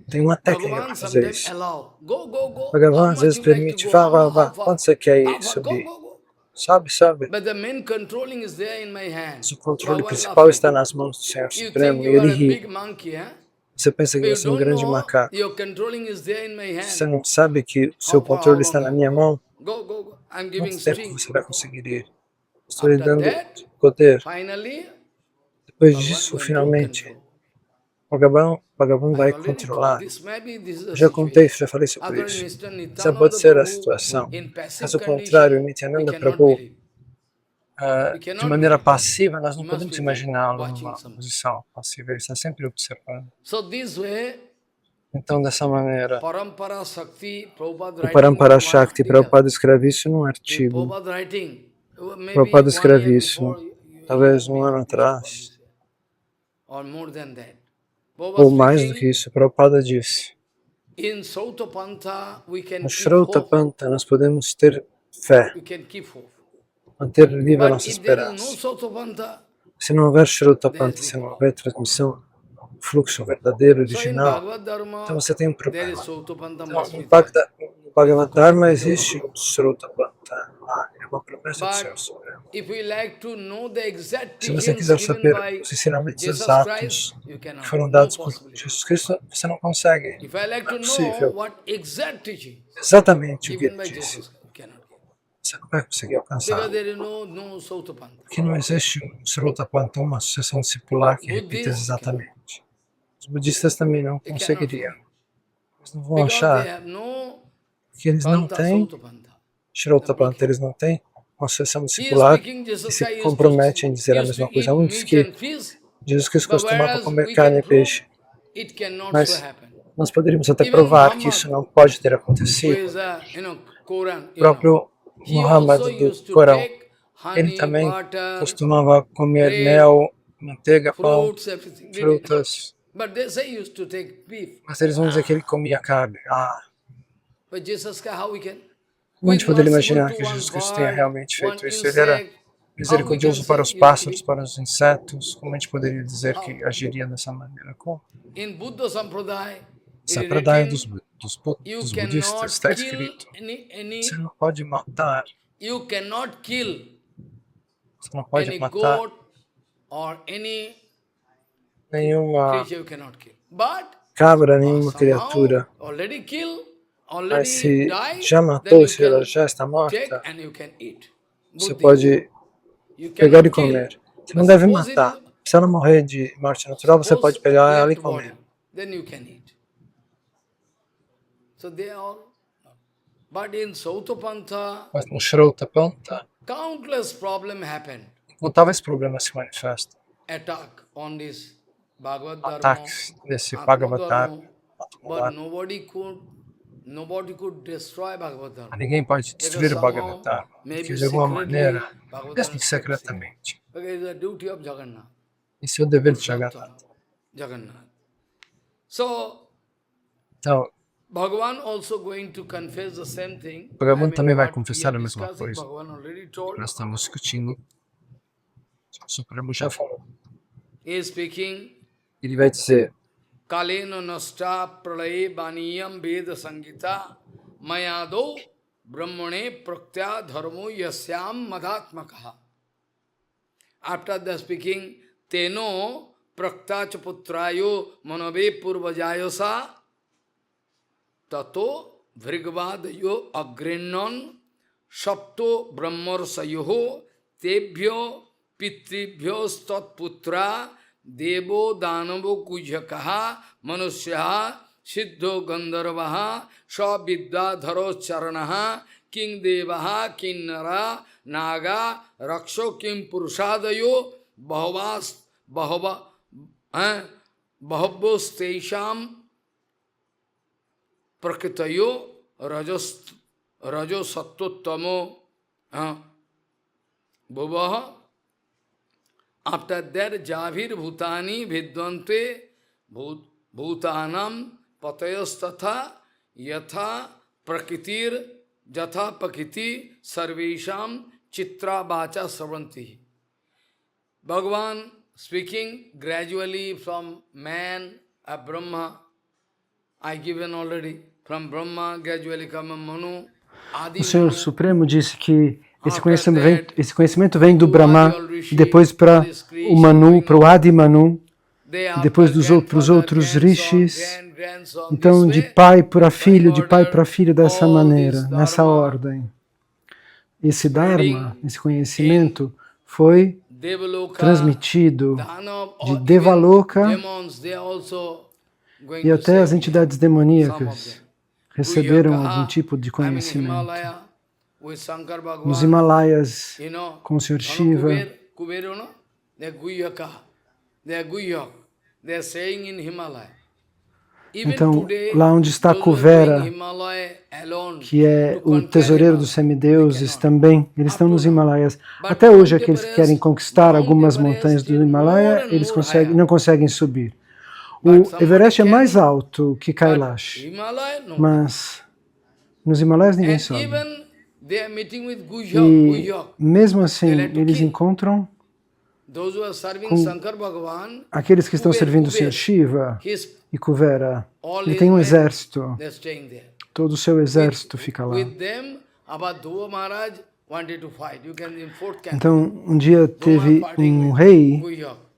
Tem uma técnica Bhagavan para fazer sometimes isso. allow. Go, go, go. Bhagavan How às much vezes you like to permite, go? vá, vá, How vá. far? Quando você quer How ir far? Go, subir? go, go. Sabe. But the main controlling is there in my hand. Mas o controle Bhagavan principal laughing. está nas mãos do Senhor You Supremo think e you are Ele a ri. big monkey, eh? Você pensa But que you você é um don't grande know macaco. your controlling is there in my Você hand. não sabe que o seu How far, controle how está long na you minha go? mão. Go, go, go. I'm giving Quanto tempo string. você vai conseguir ir? Estou lhe After dando that, poder. finally, Depois Bhagavan disso, going to finalmente, control. Bhagavan I vai already controlar. told. This is the Já contei, situation. já falei sobre Otherwise, isso. Mr. Essa pode ser a Nityananda situação. Prabhu, in passive Caso contrário, condition, we Nityananda cannot Prabhu, believe. We de cannot maneira believe. passiva, nós não He must podemos be there, imaginá-lo watching numa something. posição passiva. Ele está sempre observando. So this way, Então, dessa maneira, Parampara Shakti, Prabhupada o writing Parampara one Shakti, article. Prabhupada escreve isso num artigo. Prabhupada writing, maybe Prabhupada 1 escreve year isso before, talvez um ano atrás, or more than that. ou Prabhupada mais do que speaking, isso. Prabhupada disse: In Sautapantha, we can No keep Shrautapanta nós podemos ter fé, we can keep hope. manter viva a But nossa if there is no esperança. Sautapantha, Se não houver Shrautapanta, se não houver transmissão, fluxo verdadeiro, so in original, Bhagavad Dharma, então você tem um there problema. is Sautapantha Então, must no be there. Bhagavad Dharma existe um Srutapanta. É uma promessa do Senhor But Supremo. if we like to know the exact Se você teachings quiser given saber by os ensinamentos Jesus exatos Christ, you que cannot. foram No dados por possibility. Jesus Cristo, você não consegue. If I like Não é to know possível. what exact teaching Exatamente o que given ele by disse. Jesus, you cannot get. Você não vai conseguir alcançar. Because there is no Sautapantha. Porque não existe um Srutapanta, uma sucessão discipular que repita Buddhists exatamente. Os budistas também não They cannot conseguiriam. find. Eles não vão Because they achar have no que eles não Pantha têm Sautapantha. Srutapanta, eles não têm uma sucessão He discipular speaking, que Jesus se Christ compromete em dizer a used to mesma coisa. eat Muitos meat que and fish, Jesus Cristo but costumava whereas comer we carne can e prove peixe, it cannot so mas happen. nós poderíamos até Even provar que Muhammad, isso não pode ter who acontecido. is Quran, O próprio he Muhammad also do used to Corão, take ele honey, também butter, costumava comer bread, mel, manteiga, pão, fruits, everything. frutas, But they say he used to take beef. mas eles vão dizer que ele comia carne. But Jesus Christ, how we can? Como a gente With poderia merciful imaginar to que one Jesus Cristo tenha bird, realmente one feito isso? Ele era insect, misericordioso para os pássaros, para os insetos. Como a gente poderia dizer que agiria dessa maneira? Como? in Buddha Sampradaya, it is Sampradaya written, dos you budistas cannot está kill escrito: any, você não pode matar, you cannot kill você não pode any matar goat or any nenhuma creature you cannot kill. But cabra, nenhuma somehow criatura. already kill, Mas already se died, já then matou, you se ela can já está take morta, and you can eat. você Buddhist. pode You pegar e cannot kill. comer. Você But não deve suppose matar. it Se ela morrer de morte natural, você suppose pode pegar ela e left body, comer. then you can eat. So they are all. But in Sautapantha, Mas no Shrautapanta, countless problems happen. notáveis problemas se manifestam. Attack on this Bhagavad Dharma, Ataques desse Atma Bhagavad Dharma, Dharma. but nobody could destroy Bhagavad Dharma. Ninguém pode destruir o Bhagavad Dharma, porque de alguma maneira, mesmo que secretamente, Because it's the duty of Jagannath. esse é o dever de Jagannatha. Jagannath. So, Então, Bhagavan also going to confess the same thing. Bhagavan também vai what confessar we a are mesma discussing, coisa. Bhagavan already told. Nós estamos discutindo, o Supremo já falou. He is speaking, Ele vai dizer: Kalena nasta pralaye baniyam veda sangita mayado brahmane praktya dharmo yasyam madhatmakaha. After the speaking, teno praktya chaputrayo manave purvajayosa tato vrigvadayo agrinnan sapto brahmarsayoho tebhyo pitribhyo statputra devo danavo kujakaha manusyaha siddho gandharvaha savidyadharo charanaha king devaha kinnara naga raksho kim purushadayo bahavos teisham prakritayo rajo sattottamo bhuvaha. After that, Javir Bhutani Vidvante Bhutanam Patayastatha Yatha Prakritir Jatha Pakiti Sarvesham Chitra Bacha Savanti. Bhagavan speaking gradually from man, a Brahma, I given already, from Brahma gradually come a Manu, Adi o Senhor Manu. Supremo disse que esse conhecimento vem do Brahma, depois para o Manu, para o Adi Manu, depois para os outros rishis. Então, de pai para filho, dessa maneira, nessa ordem. Esse Dharma, esse conhecimento, foi transmitido de Devaloka e até as entidades demoníacas receberam algum tipo de conhecimento. Nos Himalaias, com o Sr. Shiva, então, lá onde está Kuvera, que é o tesoureiro dos semideuses, também, eles estão nos Himalaias. Até hoje, aqueles que querem conquistar algumas montanhas do Himalaia, eles não conseguem subir. O Everest é mais alto que Kailash, Himalaya, no. mas nos Himalaias ninguém And sobe. even they are meeting with E Gujok. mesmo assim, They like to eles kill. encontram Those who are serving com Shankar Bhagavan, aqueles que estão Kuber, servindo o Senhor Kuber, Shiva his, e Kuvera. all Ele his tem um men, exército, they're staying there. todo o seu exército fica lá. With them, about Dhruva Maharaj wanted to fight. You can in fourth canto. Então, um dia teve um rei,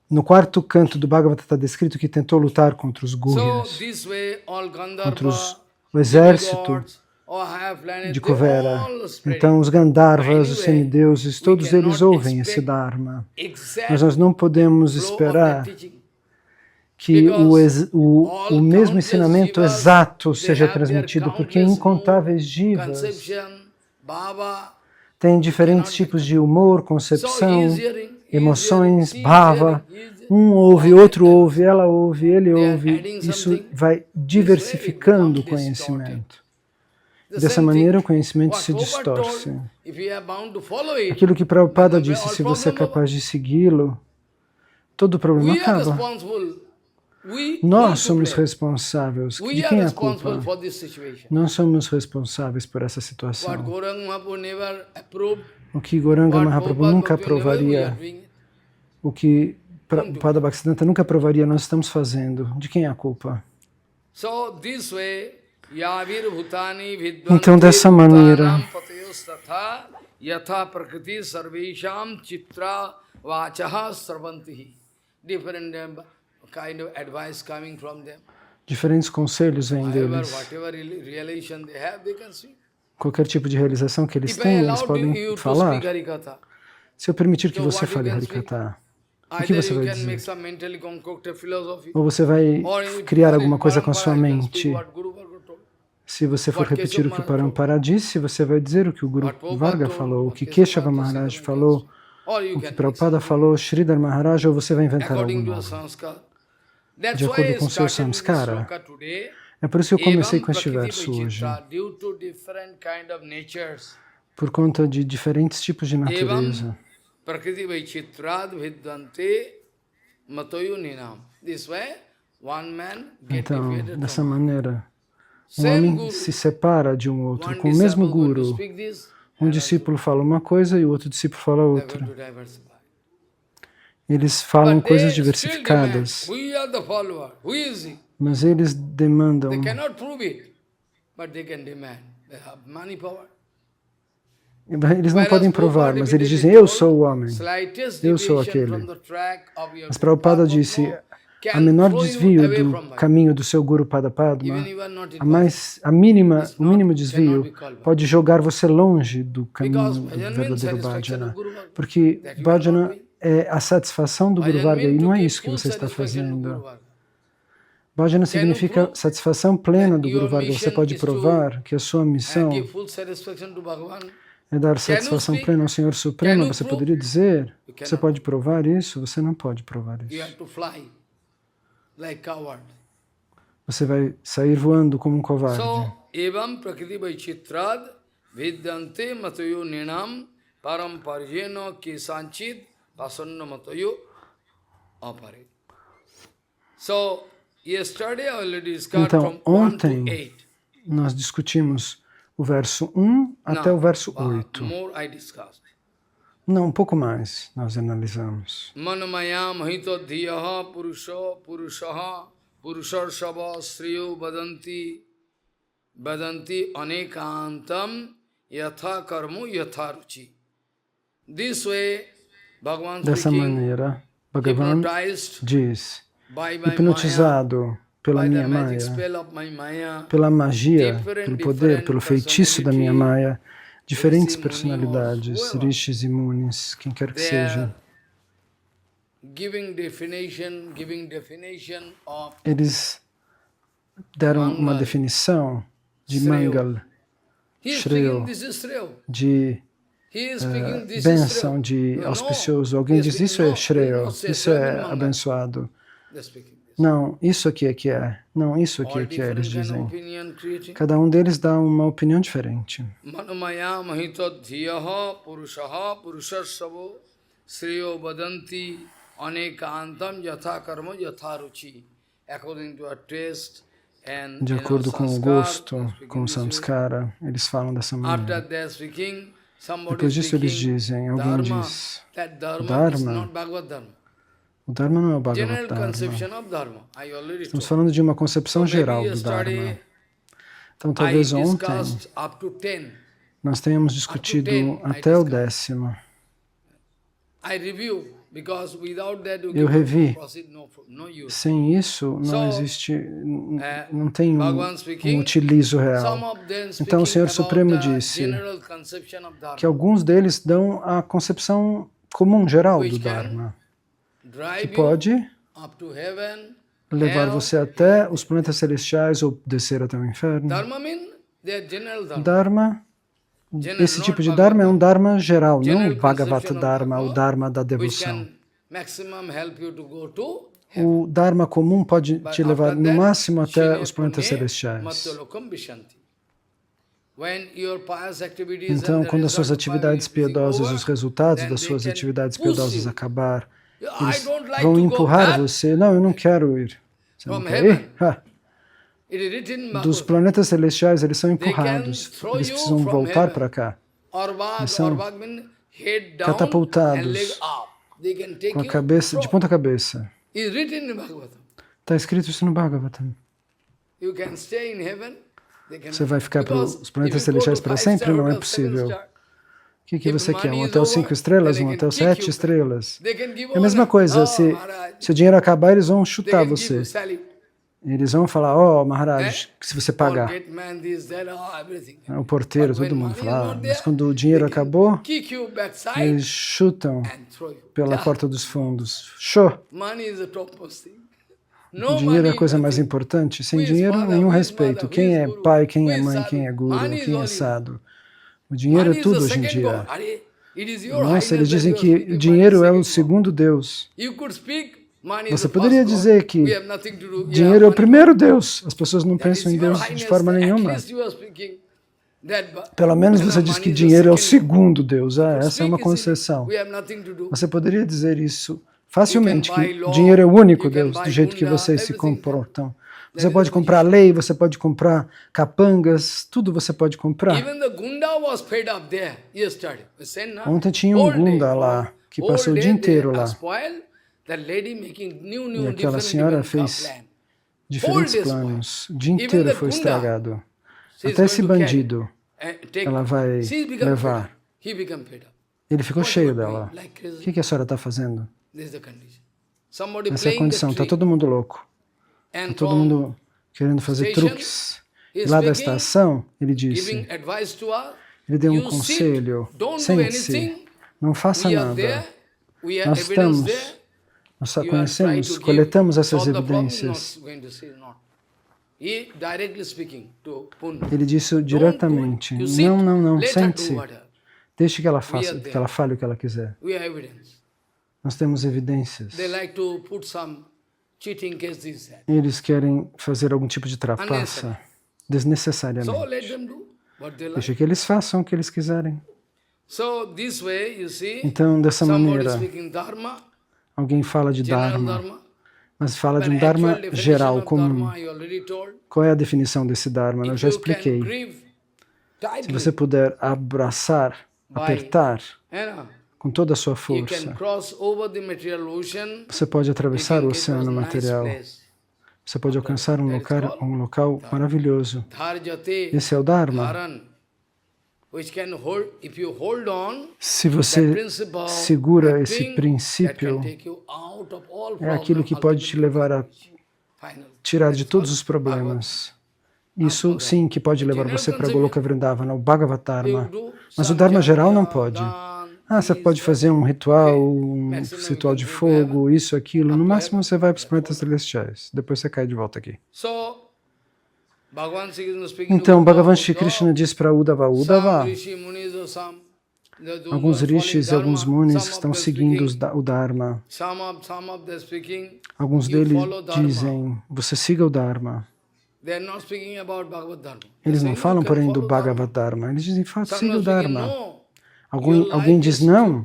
no quarto canto do Bhagavata está descrito que tentou lutar contra os So Guhyas, this way, all contra Gandharva, o exército demigods, all high planet, de they Kuvera. all spreading. Então, os Gandharvas, os Anyway, semideuses, we todos eles cannot ouvem esse expect Dharma. exact Mas nós não podemos flow of esperar that teaching. que Because o mesmo countless ensinamento jivas, exato they seja have their transmitido, porque countless incontáveis jivas conception, Baba, têm diferentes tipos de humor, so concepção, he is hearing, emoções, he is bhava. hearing, he is hearing. Um ouve, All outro that ouve, ela ouve, ele They are ouve. adding Isso something. vai diversificando o conhecimento. The Dessa same maneira, o thing. conhecimento What se Prabhupada distorce. told, if you are bound to follow it, Aquilo que Prabhupada then disse, all se você é problem capaz de segui-lo, todo o problema we are acaba. responsible. We Nós to somos blame. responsáveis. We De are quem é a responsible culpa? for this situation. Nós somos responsáveis por essa What situação. Gauranga Mahaprabhu never approved, O que Goranga what Mahaprabhu Prabhupada nunca Bhakti never, we are aprovaria, doing it. o que Prabhupada Bhaktisiddhanta nunca aprovaria, nós estamos fazendo. De quem é a culpa? So this way, Yavir Bhutani Então, Vidvanti dessa maneira, Bhutanam Patayos Tatha Yatha Prakriti Sarvesham Chitra Vachaha Sarvantihi. Different kind of advice coming from them. diferentes conselhos vêm However, deles. whatever realization they have, they can speak. Qualquer tipo de realização que eles If I têm, eles allowed podem you to falar. speak Harikatha, Se eu permitir que so você what you fale can speak? Harikata, o que Either você you vai can dizer? make some mentally concocted philosophy, Ou você vai or you criar can alguma coisa com a Parampara, sua you can speak mente. what Guru Varga told. Se você for What repetir o que Keshav Parampara disse, você vai dizer o que o Guru What Prabhupada Varga told, falou, o what que Keshav Keshava Bhakti Maharaj Siddhanta falou, or you o que can make Prabhupada something falou, Sridhar Maharaj, ou você vai inventar algo according to your novo. sanskar. That's De why acordo I com o seu started with this samskara. shloka today. É por isso que eu comecei Evam com este prakriti verso hoje, vaichitra, due to different kind of natures. por conta de diferentes tipos de natureza. Evam prakriti vaichitrad vidvante matoyu ninam. This way, one man get Então, defeated dessa from maneira, um same homem guru. se separa de um outro One com o mesmo disciple going to guru. speak this, Um discípulo fala uma coisa e o outro discípulo fala they are outra. going to diversify. Eles falam But coisas they still demand, diversificadas, we are the follower. Who is he? mas eles demandam. They cannot prove it, but they can demand. They have money power. Eles não podem Whereas provar, Prabhupada mas eles repeatedly dizem, eu told, sou o homem. slightest Eu sou deviation aquele. from the track of your Mas Prabhupada Guru disse, Padma a can menor throw you desvio away do from Bhagavad. caminho do seu Guru Padapadma, Even you are not invited. o mínimo desvio pode jogar você longe do caminho Because do bhajan means verdadeiro satisfaction bhajana. of Guru Varga. Porque That you are not bhajana doing. é a satisfação do Guru Bhajan Varga e means não to é give isso que full você está satisfaction to Guru fazendo. Varga. Bhajana Can you significa prove satisfação plena that do Guru your Varga. Você mission pode is to provar que a sua missão give full satisfaction to Bhagavan? é dar Can you satisfação speak? plena ao Senhor Can Supremo. you Você prove? poderia dizer? You Você cannot. pode provar isso? Você não pode provar You isso. have to fly like coward. Você vai sair voando como um covarde. So, evam prakriti vaichitrad vidyante matayo ninam param parjeno kisanchid pasanna matayo apare. So, yesterday I already discussed Então, from 1 to ontem 8. nós discutimos o verso 1 até o verso 8. More I discussed. Não, um pouco mais nós analisamos. Manamaya mahito dhiyaha purushaha purushar sriyo badanti anekantam yatha karmo yatha ruchi. This way, Bhagavan Dessa speaking, maneira, Bhagavan hypnotized diz, by my Maya, hipnotizado pela by the minha magic Maya, spell of my Maya, pela magia, different, pelo poder, different pelo feitiço da minha personality, Maya, diferentes Rishi, Muni, personalidades, or whoever, rishis e munis, quem quer que they seja, are giving definition of eles deram uma Mangal, definição de Shreyo. Mangal, he is Shreyo, speaking, this is Shreyo. de He is speaking, this is bênção, Shreyo. de No, auspicioso. he Alguém is diz speaking, isso é no, Shreyo, no, say isso Shreyo é means Mangal. abençoado. They're speaking this. Não, isso aqui é que é. Não, isso aqui All é que é, eles different kind of dizem. opinion creating. Cada um deles dá uma opinião diferente. Manumaya mahito dhiyaha purushasavo sriyo badanti anekantam yatha karma yatha ruchi. according to our taste and De acordo com o gosto, com o samskara, eles falam dessa maneira. After they are speaking, somebody Depois disso eles speaking, dizem, alguém diz, that dharma is Dharma, not Bhagavad Dharma. o Dharma não é o General Bhagavad Dharma. conception of Dharma. I already Estamos told. falando de uma concepção So geral maybe do Dharma. yesterday Então I talvez ontem discussed up to 10. nós tenhamos discutido 10 até o 10º. I review because without that Eu revi. proceed no use. Sem isso, não existe, não tem Bhagavan um speaking, utilizo some real. of them Então o speaking Senhor about Supremo the disse general conception of Dharma, que alguns deles dão a concepção comum, geral do which can Dharma, que drive you pode up to heaven. levar hell. você até os planetas celestiais ou descer até o inferno. Dharma means they are general Dharma. Dharma, General, esse not tipo de Bhagavad Dharma é um Dharma geral, não General o Bhagavata conception of Dharma, o Dharma da which devoção. can maximum help you to go to O Dharma comum pode but te levar after no that, máximo até shine os planetas punya celestiais. matyalokam vishanti. When your pious activities and Então, the quando as suas result of atividades piety is piedosas, over, os resultados then das they suas can atividades push piedosas you. acabar, I eles don't like vão to go empurrar back. você. Não, eu não quero ir. Você não From quer ir? heaven. Ha! It is written in Dos Bhagavad. planetas celestiais, eles são can empurrados. throw Eles you precisam from voltar heaven. para cá. Orbag, são orbag means head down catapultados and leg up. They can take com a you cabeça, de from. ponta cabeça. It is written in Bhagavatam. Está escrito isso no Bhagavatam. You can stay in heaven. They can, Você vai ficar para because os planetas if you go celestiais to para 5-star sempre? Não é hotel, 7 possível. star, O que if você quer? money Um is hotel over, 5 estrelas? then Um they hotel can kick 7 you. estrelas? They can give É a mesma honor. coisa, Oh, se Maharaj. o dinheiro acabar, eles vão They chutar can give você. you salute. Eles vão falar, Maharaj, se você pagar. Or gate-man, this, that, everything. O porteiro, But when todo mundo money is fala, not mas there, quando o dinheiro they can acabou, kick you backside eles chutam and throw you. pela Yeah. porta dos fundos. Show! Money is the topmost thing. O No dinheiro é a money, coisa mais nothing. importante. Sem Who is dinheiro, father? nenhum Who is respeito. mother? Quem Who is é guru? pai, quem Who é is mãe, sadhu? quem é guru, Money is quem é all you. sado. O dinheiro Money é is tudo the hoje em second dia. God. It is your Nossa, eles highness dizem that you are que speaking, dinheiro money é is o second God. segundo Deus. You could speak, money is Você the poderia first God. dizer que We have nothing to do. dinheiro é Yeah, o money- primeiro Deus. As pessoas não That is pensam em your Deus de highness. forma At nenhuma. least you are speaking that, Pelo menos você diz money que is the dinheiro é o second God. segundo Deus. You could Essa é speak uma easily. concessão. We have nothing to do. Você poderia dizer isso facilmente, You can buy que law, dinheiro é o único you can Deus, buy do jeito que gunda, vocês se everything. comportam. That Você is pode the comprar lei, você pode comprar capangas, tudo você pode comprar. Even the gunda was fed up there yesterday. We said, no? Ontem tinha um Whole day, gunda lá, que whole passou o day dia inteiro they lá. are spoiled. That lady making new, E aquela different senhora fez plan. diferentes Whole day planos. O dia Even inteiro the foi gunda, estragado. She is Até esse going to carry bandido, and take- ela vai She's become levar. fed up. He become fed up. Ele ficou What cheio you are dela. doing? Like O crazy. que a senhora está fazendo? This is the condition. Somebody Essa é a playing the condição. Está trick. todo mundo louco. And Está todo from mundo querendo fazer station, truques. he is Lá da speaking, estação, ele giving disse, advice to us. ele deu um You sit, conselho, don't do sente-se, anything. não faça We are nada. there. We have Nós evidence estamos, there. nós só You are trying conhecemos, to give- coletamos essas solve the problem, evidências. not going to say not. He directly speaking to Pune. Ele disse Don't do diretamente, it. You sit, não, let her do sente-se, whatever. deixe que ela We faça, are que there. ela fale o que ela quiser. We have evidence. Nós temos evidências. They like to put some cheating case this that. Eles querem fazer algum tipo de trapaça, Unnecessary. So desnecessariamente. let them do what they like. Deixa que eles façam o que eles quiserem. So this way, you see, Então, dessa somebody maneira, speaking dharma, alguém fala de general Dharma, dharma. mas fala de But um Dharma actual definition geral, of comum. dharma, I already told. Qual é a definição desse Dharma? Eu If já you can expliquei. grieve Se tightly, você puder abraçar, apertar com toda a sua you força, can cross over the material ocean. você pode You atravessar can o get to a oceano nice material. place. Você pode alcançar um local maravilhoso. Dharjate Esse é o Dharma. dharan, which can hold, if you hold on, Se that você principle, segura that esse thing that princípio, can take you out of all é aquilo que pode te levar a final. tirar de todos os problemas. Isso sim que pode levar você para Goloka Vrindavana, o Bhagavatarma. Mas o Dharma geral não pode. Você pode fazer um ritual ritual de fogo, isso, aquilo. No máximo você vai para os planetas celestiais. Depois você cai de volta aqui. Então, Bhagavan Shri Krishna diz para Uddhava, Uddhava, alguns rishis e alguns munis estão seguindo o Dharma. Alguns deles dizem, você siga o Dharma. Eles não falam, porém, do Bhagavad Dharma. Eles dizem, siga o Dharma. Alguém diz, não,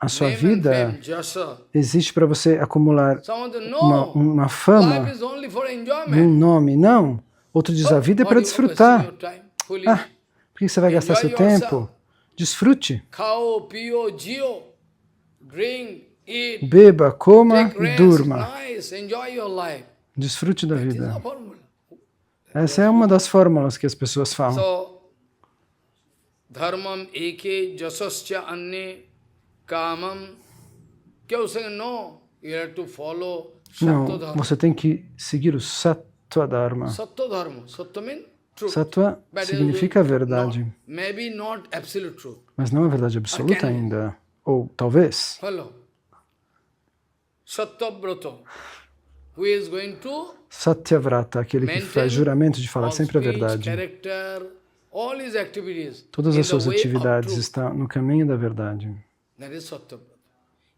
a sua name and vida fame, jasa. existe para você acumular Someone says, no, uma fama, life is only for um enjoyment. nome. Não. Outro diz, a vida é para What you are wasting desfrutar. your time? Foolish. Ah, por que você vai gastar Enjoy seu tempo? yourself. Desfrute. Khao, pio, gio, drink, eat, Beba, coma take e rest, durma. nice, enjoy your life. Desfrute da That is vida. the formula. Essa é uma das fórmulas que as pessoas falam. So, dharmam eke jasascha anye kamam. Kyau saying no, you have to follow Não, Sattva Dharma. você tem que seguir o Sattva Dharma. Sattva Dharma. Sattva means truth. Sattva But significa a verdade, maybe not absolute truth. mas não a verdade absoluta ainda. Ou talvez. Follow. Sattva Brata, who is going to Satyavrata, aquele que faz juramento de falar all sempre a speech, verdade. character, all his activities Todas in as the suas way of atividades truth. estão no caminho da verdade. That is Sattva Brata.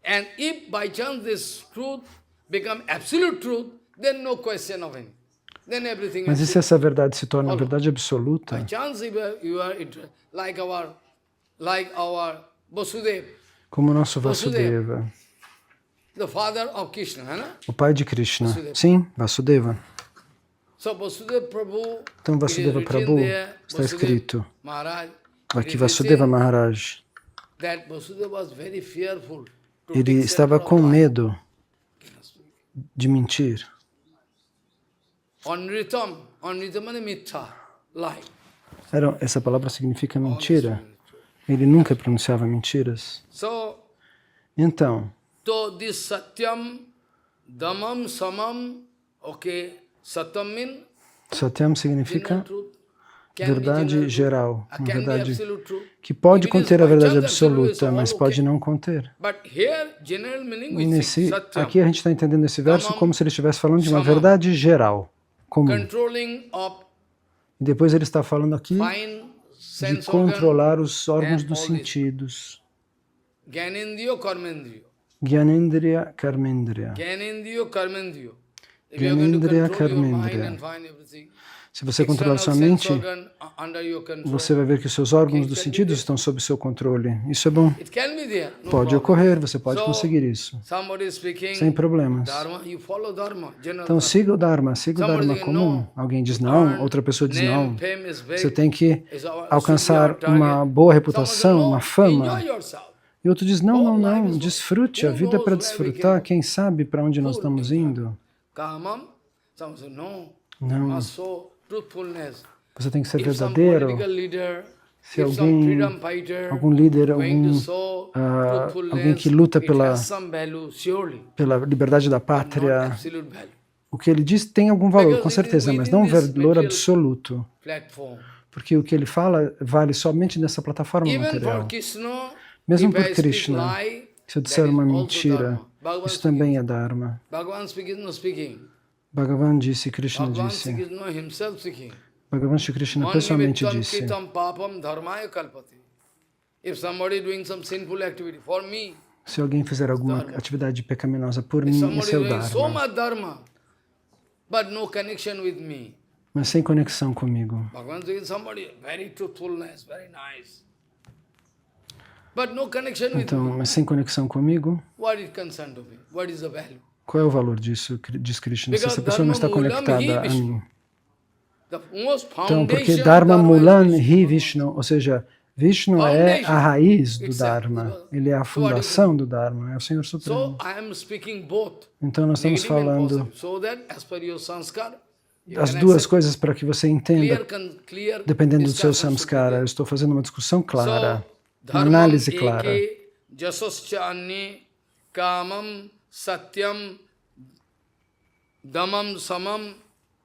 And if by chance this truth become absolute truth, then no question of any. Then everything Mas e is se essa verdade se torna a verdade absoluta? by chance if you are like our Vasudev, Como o nosso Vasudeva, the father of Krishna, né? o pai de Krishna. Sim, Vasudeva. So Vasudeva Prabhu, Então Vasudeva it is Prabhu written there, está escrito Maharaj, aqui, it is Vasudeva written Maharaj. that Vasudeva was very fearful to Ele take estava shelter com of life. medo de mentir. Anritam means mitha, lie. Essa palavra significa mentira. Ele nunca pronunciava mentiras. So, Então, this satyam, damam, samam, okay, satyam means Satyam general significa truth. Can be verdade general geral, truth. uma Can be verdade absolute truth. que pode If it is conter a by verdade chance absolute, absoluta, it's mas all pode okay. não conter. But here, general meaning we see satyam, Aqui a gente está entendendo esse verso como se ele estivesse falando de uma verdade geral, comum. controlling of E depois ele está falando aqui fine de sense organ, controlar os órgãos and dos all this. sentidos. Gyanendriyo, karmendriyo. Gyanendriya, Karmendriya. Gyanendriyo, karmendriyo. If you are going to Gyanendriya, control your mind karmendriya. and find everything, Se você controlar sua external mente, sense organ under your control, você vai ver que os seus órgãos dos sentidos estão sob seu controle. Isso é bom. it can be there. No Pode problem. ocorrer, você pode So, conseguir isso, somebody is speaking sem problemas. dharma, you follow dharma, general Então dharma. siga o Dharma Somebody says, comum. no. Alguém diz não, outra pessoa diz não. Name, fame is very, Você tem que is our- alcançar should be our uma target. boa Someone reputação, says, no, uma fama. enjoy yourself. E outro diz não, Oh, life is desfrute, a who vida é para knows where we desfrutar. can- Quem sabe para onde nós estamos indo? Kamam, someone says, no. Não, Must show truthfulness. você tem que ser If some verdadeiro. political leader, Se if some alguém, freedom fighter, algum líder, going to show alguém que luta truthfulness, it has some value, surely, pela liberdade da not pátria, absolute value. o que ele diz tem algum valor, Because com it is certeza, mas within não um this valor material absoluto. Platform. Porque o que ele fala vale somente nessa plataforma Even for material. Krishna, Mesmo if por I speak Krishna, lie, se eu that disser is uma also mentira, dharma. Bhagavan isso speaking. também é Dharma. Bhagavan speaking, no speaking. Bhagavan disse, Krishna Bhagavan disse. speaking, no himself speaking. Bhagavan Shri Krishna Man pessoalmente nimittam disse. kritam papam dharmaya kalpati. If somebody doing some sinful activity, for me, Se alguém fizer alguma atividade pecaminosa por if mim, somebody isso é o doing so Dharma. much dharma, but no connection with me, Mas sem conexão comigo. Bhagavan doing somebody very truthfulness, very nice, but no connection with Então, me, mas sem conexão comigo, what is concerned to me? What is the value? qual é o valor disso? Diz Krishna. Se Because essa pessoa não está Dharma Mulam conectada a Hi mim. The most Então, porque foundation Dharma of Mulan is Hi Vishnu, ou seja, Vishnu é a raiz do Dharma. Ele é a fundação do Dharma, é o Senhor Supremo. So I am speaking both, Então nós estamos negative and falando positive, so that as per your sanskar, you as can duas accept coisas para que você entenda, clear dependendo do seu discussion should be samskara. there. Eu estou fazendo uma discussão clara, So, uma dharmam análise clara. eke jasascha anni kamam satyam damam samam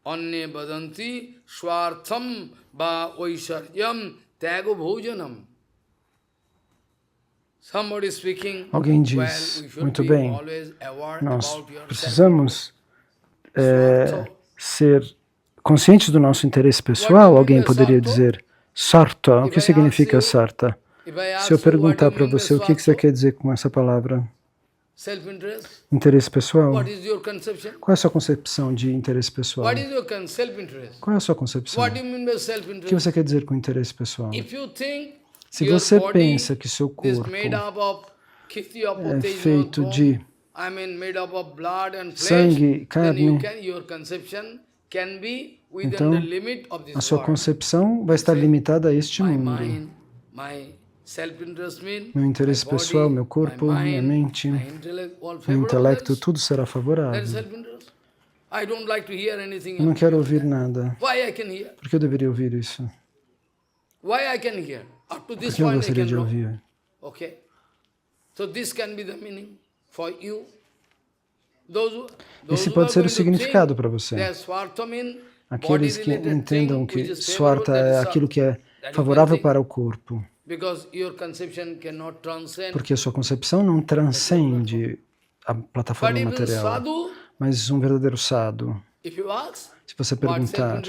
anne badanti swartham ba oisharyam tago bhojanam. Somebody speaking, Alguém diz, well, we should muito be bem, always aware nós about yourself. precisamos ser conscientes do nosso interesse pessoal. Alguém poderia dizer, sarta, o que significa sarta? If I ask Se eu you what perguntar you para mean by você o que você swartha, quer dizer com essa palavra, self-interest, interesse pessoal, what is your conception? qual é a sua concepção de interesse pessoal? What is your self-interest? Qual é a sua concepção? What do you mean by O que self-interest? você quer dizer com interesse pessoal? If you think Se your você body pensa que seu is corpo made up of é feito de sangue, carne, então a sua concepção vai estar limitada a este mundo. Meu interesse pessoal, meu corpo, minha mente, meu intelecto, tudo será favorável. Eu não quero ouvir nada. Por que eu deveria ouvir isso? Por que eu gostaria de ouvir? Esse pode ser o significado para você. Aqueles que entendam que Swarta é aquilo que é favorável para o corpo. Porque a sua concepção não transcende a plataforma material. Mas um verdadeiro sadhu, se você perguntar,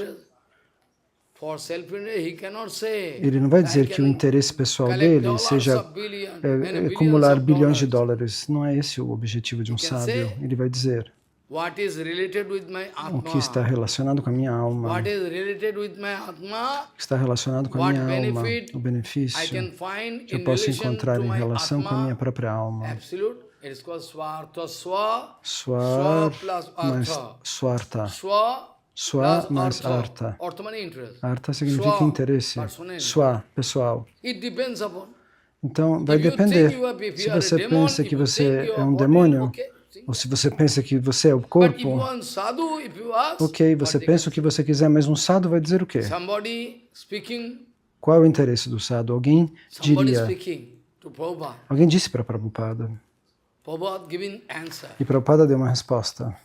ele não vai dizer que o interesse pessoal dele seja acumular bilhões de dólares. Não é esse o objetivo de um sábio. Ele vai dizer o que está relacionado com a minha alma, o que está relacionado com a minha alma, o benefício que eu posso encontrar em relação com a minha própria alma. Swarta. Swa mais artha. Artha significa interesse. Swa, pessoal. Então, vai depender. Se você pensa que você é um demônio, ou se você pensa que você é o corpo, ok, você pensa o que você quiser, mas um sadhu vai dizer o quê? Qual é o interesse do sadhu? Alguém diria, alguém disse para Prabhupada, e Prabhupada deu uma resposta.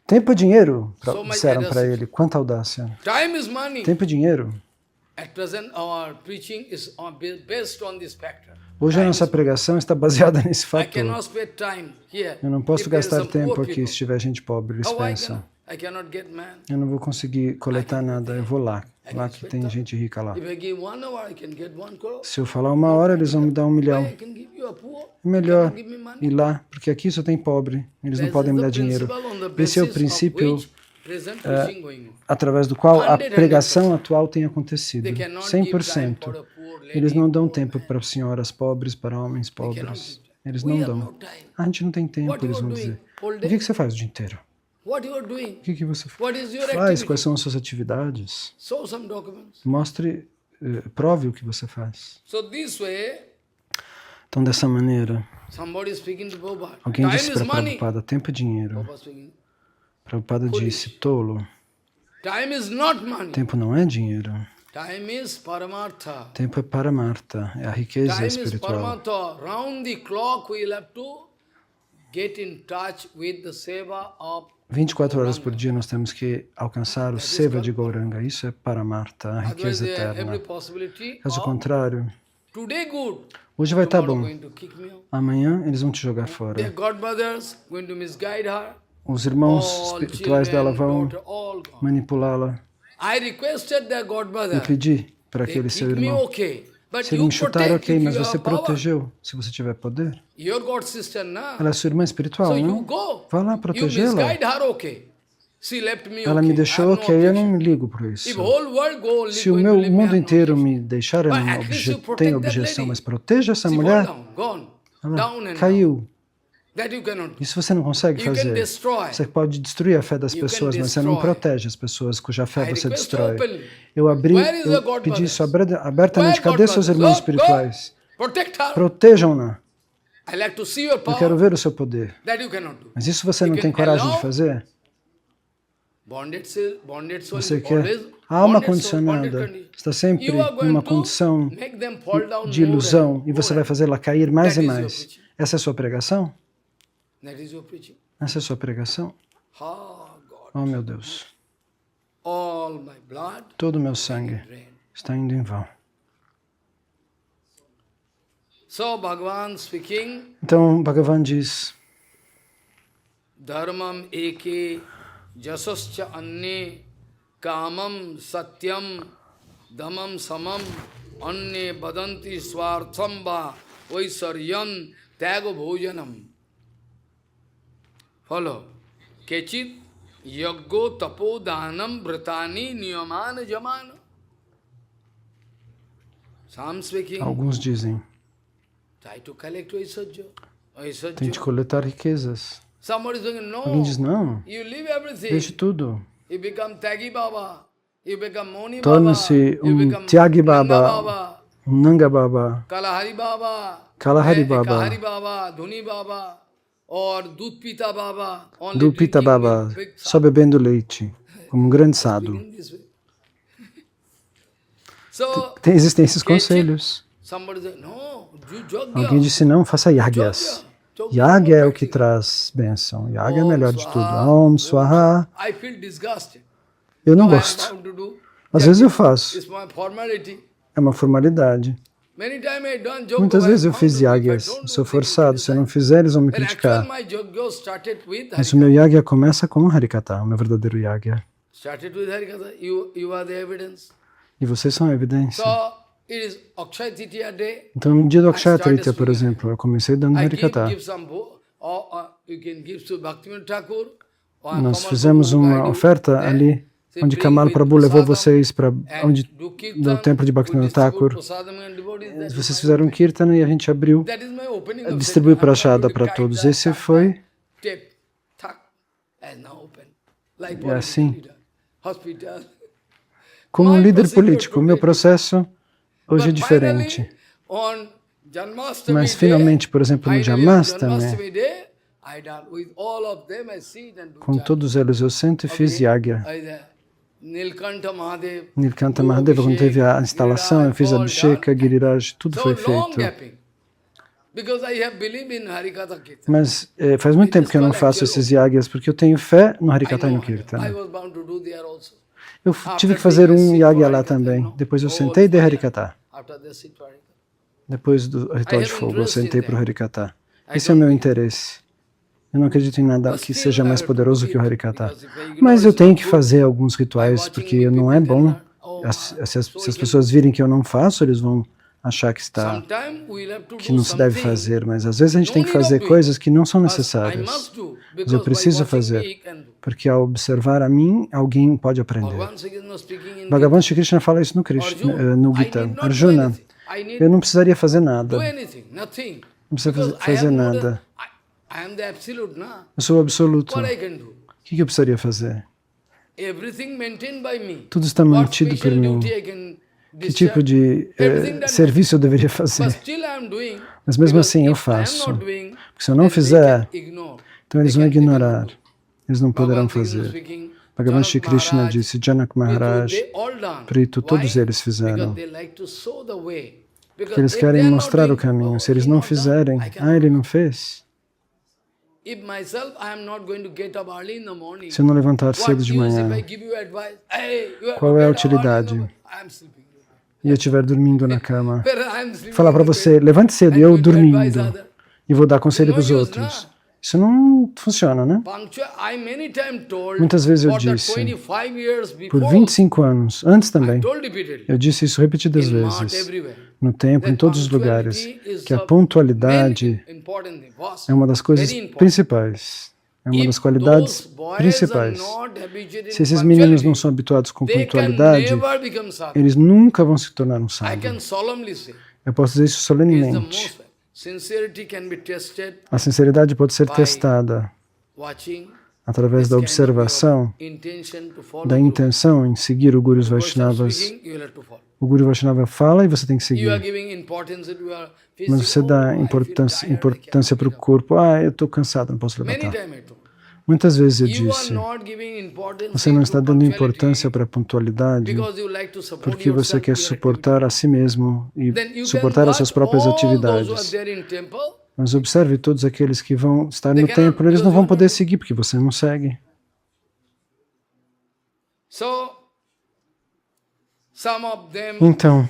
Tempo é dinheiro, disseram para ele. Quanta audácia. Tempo é dinheiro. Hoje a nossa pregação está baseada nesse fator. Eu não posso gastar tempo aqui se tiver gente pobre, eles pensam. Eu não vou conseguir coletar nada, eu vou lá que tem gente rica lá. Se eu falar 1 hora, eles vão me dar 1 milhão. É melhor ir lá, porque aqui só tem pobre, eles não podem me dar dinheiro. Esse é o princípio através do qual a pregação atual tem acontecido. 100%. Eles não dão tempo para senhoras pobres, para homens pobres. Eles não dão. A gente não tem tempo, eles vão dizer. O que você faz o dia inteiro? O que você faz? Quais são as suas atividades? Mostre, prove o que você faz. Então, dessa maneira, alguém disse para Prabhupada, tempo é dinheiro. Prabhupada disse, tolo, tempo não é dinheiro. Tempo é paramartha, é a riqueza espiritual. 24 horas por dia nós temos que alcançar o seva de Gauranga. Isso é paramartha, a riqueza eterna. Caso contrário, hoje vai estar bom. Amanhã eles vão te jogar fora. Os irmãos espirituais dela vão manipulá-la. Eu pedi para aquele seu irmão. Se ele me chutar, ok, mas você protegeu, se você tiver poder. Ela é sua irmã espiritual, não? Vá lá protegê-la. Ela me deixou, ok, eu não me ligo por isso. Se o meu mundo inteiro me deixar, eu não tenho objeção, mas proteja essa mulher. Ela caiu. Isso você não consegue fazer. Você pode destruir a fé das pessoas, mas você não protege as pessoas cuja fé você destrói. Eu pedi isso abertamente. Cadê seus irmãos espirituais? Protejam-na. Eu quero ver o seu poder. Mas isso você não tem coragem de fazer? Você quer a alma condicionada, está sempre em uma condição de ilusão e você vai fazê-la cair mais e mais. Essa é a sua pregação? Essa é a sua pregação? Oh, meu Deus. Todo o meu sangue está indo em vão. Então, Bhagavan diz, Dharmam eke jasascha anne kamam satyam damam samam anne badanti swartham va vaisaryan tago bhojanam. Follow. Kechit yaggo tapo danam vratani niyamana jamana. Alguns dizem, Try to collect Aishwarya. Tente coletar riquezas. Somebody is saying, Alguém diz, no, não, you leave everything. deixe tudo. You become Tyagi Baba. You become Moni Baba. Torne-se You um become Tyagi Nanga Baba, um Nanga Baba, Kalahari Baba. Kalahari Baba, Kahari Baba, Dhuni Baba, or Dudh Pita Baba. Only Dupita drinking Baba, milk, big só bebendo leite, como um grande sadhu. in this way. So, Existem esses catch it. conselhos. Somebody said, no, do Alguém Jagya. disse, não, faça yagyas. Yagya é o que traz bênção. Yagya é o melhor de tudo. Om Swaha. I feel disgusted. Eu não No, I am gosto. bound to do. Às vezes eu faço. It's my formality. É uma formalidade. Many times I done yoga, Muitas I am vezes eu bound fiz to do. If I yagyas. don't Eu do, sou they will forçado. Se eu não criticize. fizer, eles vão me But criticar. actually my yoga started with Mas o Harikatha. meu yagya começa com o Harikata, o meu verdadeiro yagya. Started with Harikatha. You are the evidence. E vocês são a evidência. So, it is Akshaya Tritiya day. Então, no dia do I Akshaya started Tritiya, por speaking. exemplo, eu comecei dando I Harikata. give some book, or you can give to Bhaktivinoda Thakur. Or Nós Kamal fizemos Prabhu will uma guide you. oferta Then ali, they onde bring Kamal with Prabhu levou prasadam vocês para and onde do do kirtan, templo de we Bhaktivinoda distribute Thakur. prasadam and devotees. That is Vocês my fizeram opening. Kirtan e a gente abriu, That is my opening of distribuiu Satyam. I'm prachada going to para kite todos. that, Esse tak, foi, tak, tip, tak, and now open. Like é political assim, leader, hospital. como um My líder procedure político. O meu today. processo hoje é But diferente. finally, on Janmashtami Mas day, finalmente, por exemplo, no finally on Janmashtami, Janmashtami day, I done with all of them. I sit and do com japa. todos eles eu sento e fiz Okay? yagya. Nilkantha Mahadev, Nilkanta Mahadeva, quando teve a instalação, eu fiz Abhisheka, Giriraj, tudo so foi long feito. gapping. Because I have believed in Harikatha Kirtan. Mas faz muito tempo que eu não faço esses yagyas, porque eu tenho fé no I Harikata e know, no I Kirtan. was bound to do there also. Eu tive que fazer um yagya lá também. Depois eu sentei e dei Harikata. After the sit for Harikatha. Depois do ritual de fogo, eu sentei para o Harikata. Esse é o meu interesse. Eu não acredito em nada que seja mais poderoso que o Harikata. Mas eu tenho que fazer alguns rituais, porque não é bom. Se as pessoas virem que eu não faço, eles vão achar que não se deve fazer. Mas às vezes a gente tem que fazer coisas que não são necessárias. Mas eu preciso fazer, porque ao observar a mim, alguém pode aprender. Bhagavan Shri Krishna fala isso no Gita. Arjuna, eu não precisaria fazer nada. Não precisa fazer nada. Eu sou o absoluto. O que eu precisaria fazer? Tudo está mantido por mim. Que tipo de serviço eu deveria fazer? Mas mesmo assim eu faço. Porque se eu não fizer, então eles vão ignorar. Eles não poderão fazer. Bhagavan Shri Krishna disse, Janak Maharaj, Pritu, todos eles fizeram. Porque eles querem mostrar o caminho. Se eles não fizerem, ele não fez. Se eu não levantar cedo de manhã, qual é a utilidade? E eu estiver dormindo na cama, falar para você, levante cedo e eu dormindo, e vou dar conselho para os outros. Isso não funciona, né? Muitas vezes eu disse, por 25 anos, antes também, eu disse isso repetidas vezes, no templo, em todos os lugares, que a pontualidade é uma das coisas principais, é uma das qualidades principais. Se esses meninos não são habituados com pontualidade, eles nunca vão se tornar um sábio. Eu posso dizer isso solenemente. A sinceridade pode ser testada através da observação, da intenção em seguir o Guru Vaishnavas. O Guru Vaishnava fala e você tem que seguir. Mas você dá importância para o corpo. Eu estou cansado, não posso levantar. Muitas vezes eu disse, você não está dando importância para a pontualidade porque você quer suportar a si mesmo e suportar as suas próprias atividades. Mas observe todos aqueles que vão estar no templo, eles não vão poder seguir porque você não segue. Então,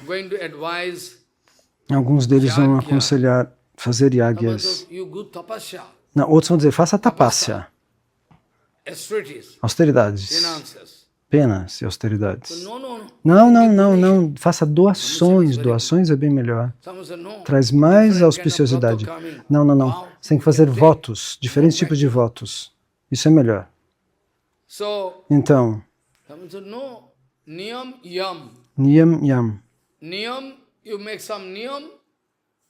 alguns deles vão aconselhar fazer yagyas. Não, outros vão dizer, faça tapasya. Austeridades. Penas e austeridades. Não. Faça doações. Doações é bem melhor. Traz mais auspiciosidade. Não. Você tem que fazer votos, diferentes tipos de votos. Isso é melhor. Então, niyam yam.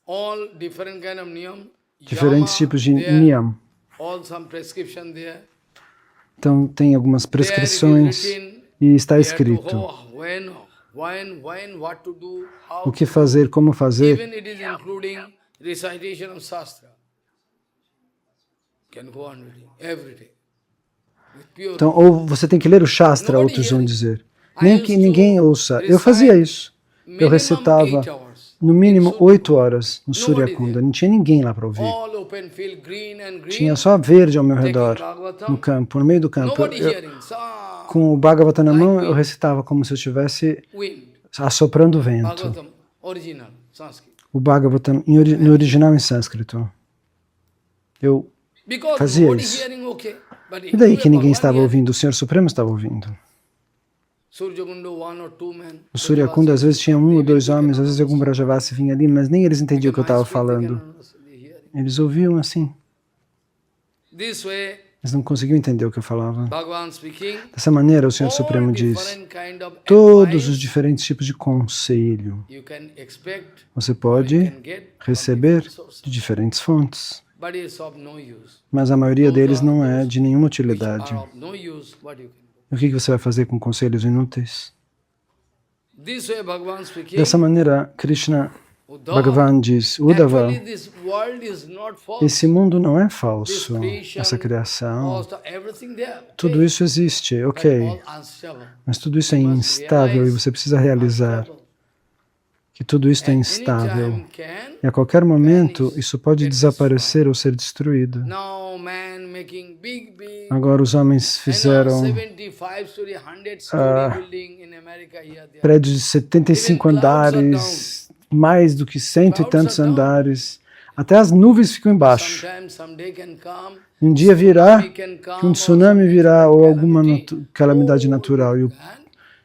all different kind of niyam, diferentes yama tipos de there, niyam. all some prescription there. Então, tem algumas There it is prescrições written, e está where to escrito go, when, what to do, how o que to do. fazer, como fazer. Even it is including recitation of Shastra. Can go on reading every day. With pure Então, ou você tem que ler o Shastra, Nobody outros vão hearing. dizer. I Nem used que to ninguém ouça. Eu fazia isso. Eu minimum recitava 8 hours. no mínimo In Surya 8 horas no Nobody Surya Kunda. there. Não tinha ninguém lá para ouvir. All open field, green and green. Tinha só verde ao meu taking redor, Bhagavatam. no campo, no meio do campo. Nobody hearing. Sa- Com o Bhagavata na like mão, eu wind. recitava como se eu estivesse Wind. assoprando o vento. Bhagavatam, original, Sanskrit. O Bhagavatam no original em sânscrito. Eu Because fazia nobody isso. hearing, okay. But E daí que ninguém Bhagavan estava hearing. ouvindo? O Senhor Supremo estava ouvindo. Suryakunda, 1 or 2 men. No Surya Kunda, às vezes tinha um ou dois homens, às vezes algum Brajavasi vinha ali, mas nem eles entendiam o que eu estava falando. Eles ouviam assim. This way, Eles não conseguiam entender o que eu falava. Bhagavan speaking, Dessa maneira, o Senhor all Supremo diz: different kind of todos os advice diferentes tipos de conselho you can expect, você you pode can get from receber different sources. de diferentes fontes, But it's of no use. mas a maioria Those deles are não é those de nenhuma which utilidade. are of no use, what you can do. E o que você vai fazer com conselhos inúteis? This way, Bhagavan speaking, Dessa maneira, Krishna Uddhava, Bhagavan diz: Uddhava, actually this world is not false. esse mundo não é This falso, creation, essa criação, also everything there. tudo okay, isso existe, but ok, all unstable. mas tudo isso é You must instável e realize você precisa realizar unstable. que tudo isso é At any instável. time can E a qualquer momento vanish, isso pode get desaparecer ou ser destruído. Now man making big Agora os homens fizeram 75 story, 100 story building in America here there. prédios de 75 Even clouds are andares, mais do que cento e Clouds tantos are down. andares. Até as nuvens ficam embaixo. Sometimes someday can come, Um dia virá tsunami can come, que um or tsunami some virá ou alguma calamity. calamidade natural e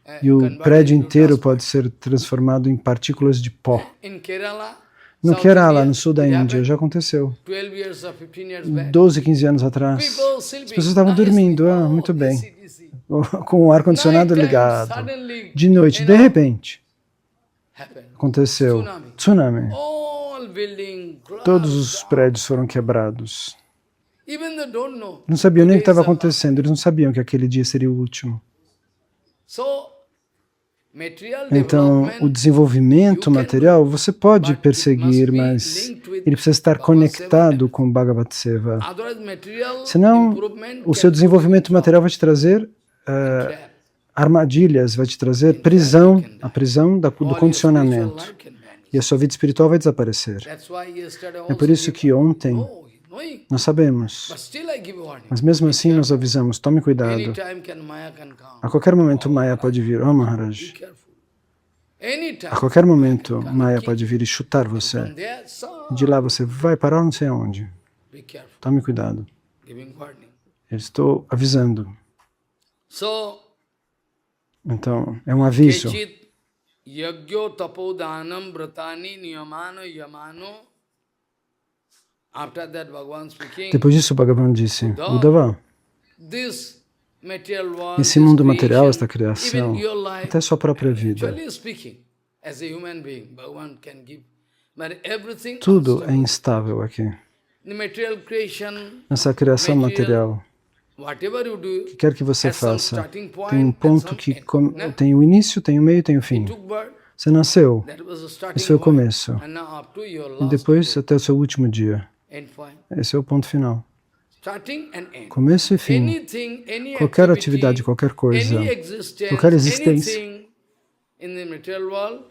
And, o convert prédio into inteiro dust pode ser transformado em partículas de pó. In Kerala, No South Kerala, India, no sul da it Índia, happened já aconteceu. 12 years or 15 years back. 12, 15 anos atrás. People As sleeping pessoas estavam nicely. dormindo, Oh, muito bem, DC, DC. com o ar-condicionado Night time, ligado. suddenly, De noite, you de know, repente, happened. aconteceu Tsunami. tsunami. All building, Todos os clouds, prédios foram quebrados. even they don't know. Não sabiam nem o que Today estava is a- acontecendo, eles não sabiam que aquele dia seria o último. So, material Então, o development, desenvolvimento material você pode but it perseguir, must be mas linked with ele precisa estar Bhagavad conectado Seva. com o Bhagavad Seva. Otherwise, material Senão, improvement o seu can desenvolvimento put you in material vai te trazer trap. armadilhas, vai te trazer prisão, a prisão do All your condicionamento. spiritual life can vanish. E a sua vida espiritual vai desaparecer. That's why yesterday É por also isso we que ontem knowing, nós sabemos, but still I give warning. mas mesmo assim nós avisamos, tome cuidado. Anytime can Maya can come. A qualquer momento Maya pode vir, oh Be Maharaj, careful. Anytime. a qualquer momento Maya pode vir e chutar você. From there, so De lá você vai parar não sei aonde. be careful. Tome cuidado. Giving warning. Eu estou avisando. So Então, é um aviso. Kechit yagyo tapodanam vratani niyamano yamano. After that, Bhagavan speaking, Depois disso, o Bhagavan disse, Uddhava, this material world, esse this mundo material, esta creation, criação, even your life, até sua própria vida, actually speaking, as a human being, Bhagavan can give, but everything tudo unstable. é instável aqui. The material creation, Nessa criação material, whatever you do, o que quer que você has some faça, starting point tem um and ponto some que end, né? tem o início, tem o meio, tem o fim. Took birth, Você nasceu, that was the starting esse foi o point, começo. and now up to your E last depois até o seu último dia. end point. Esse é o ponto final. Starting and end. Começo e fim. Anything, any Qualquer activity, atividade, qualquer coisa, any existence, qualquer existência. anything in the material world,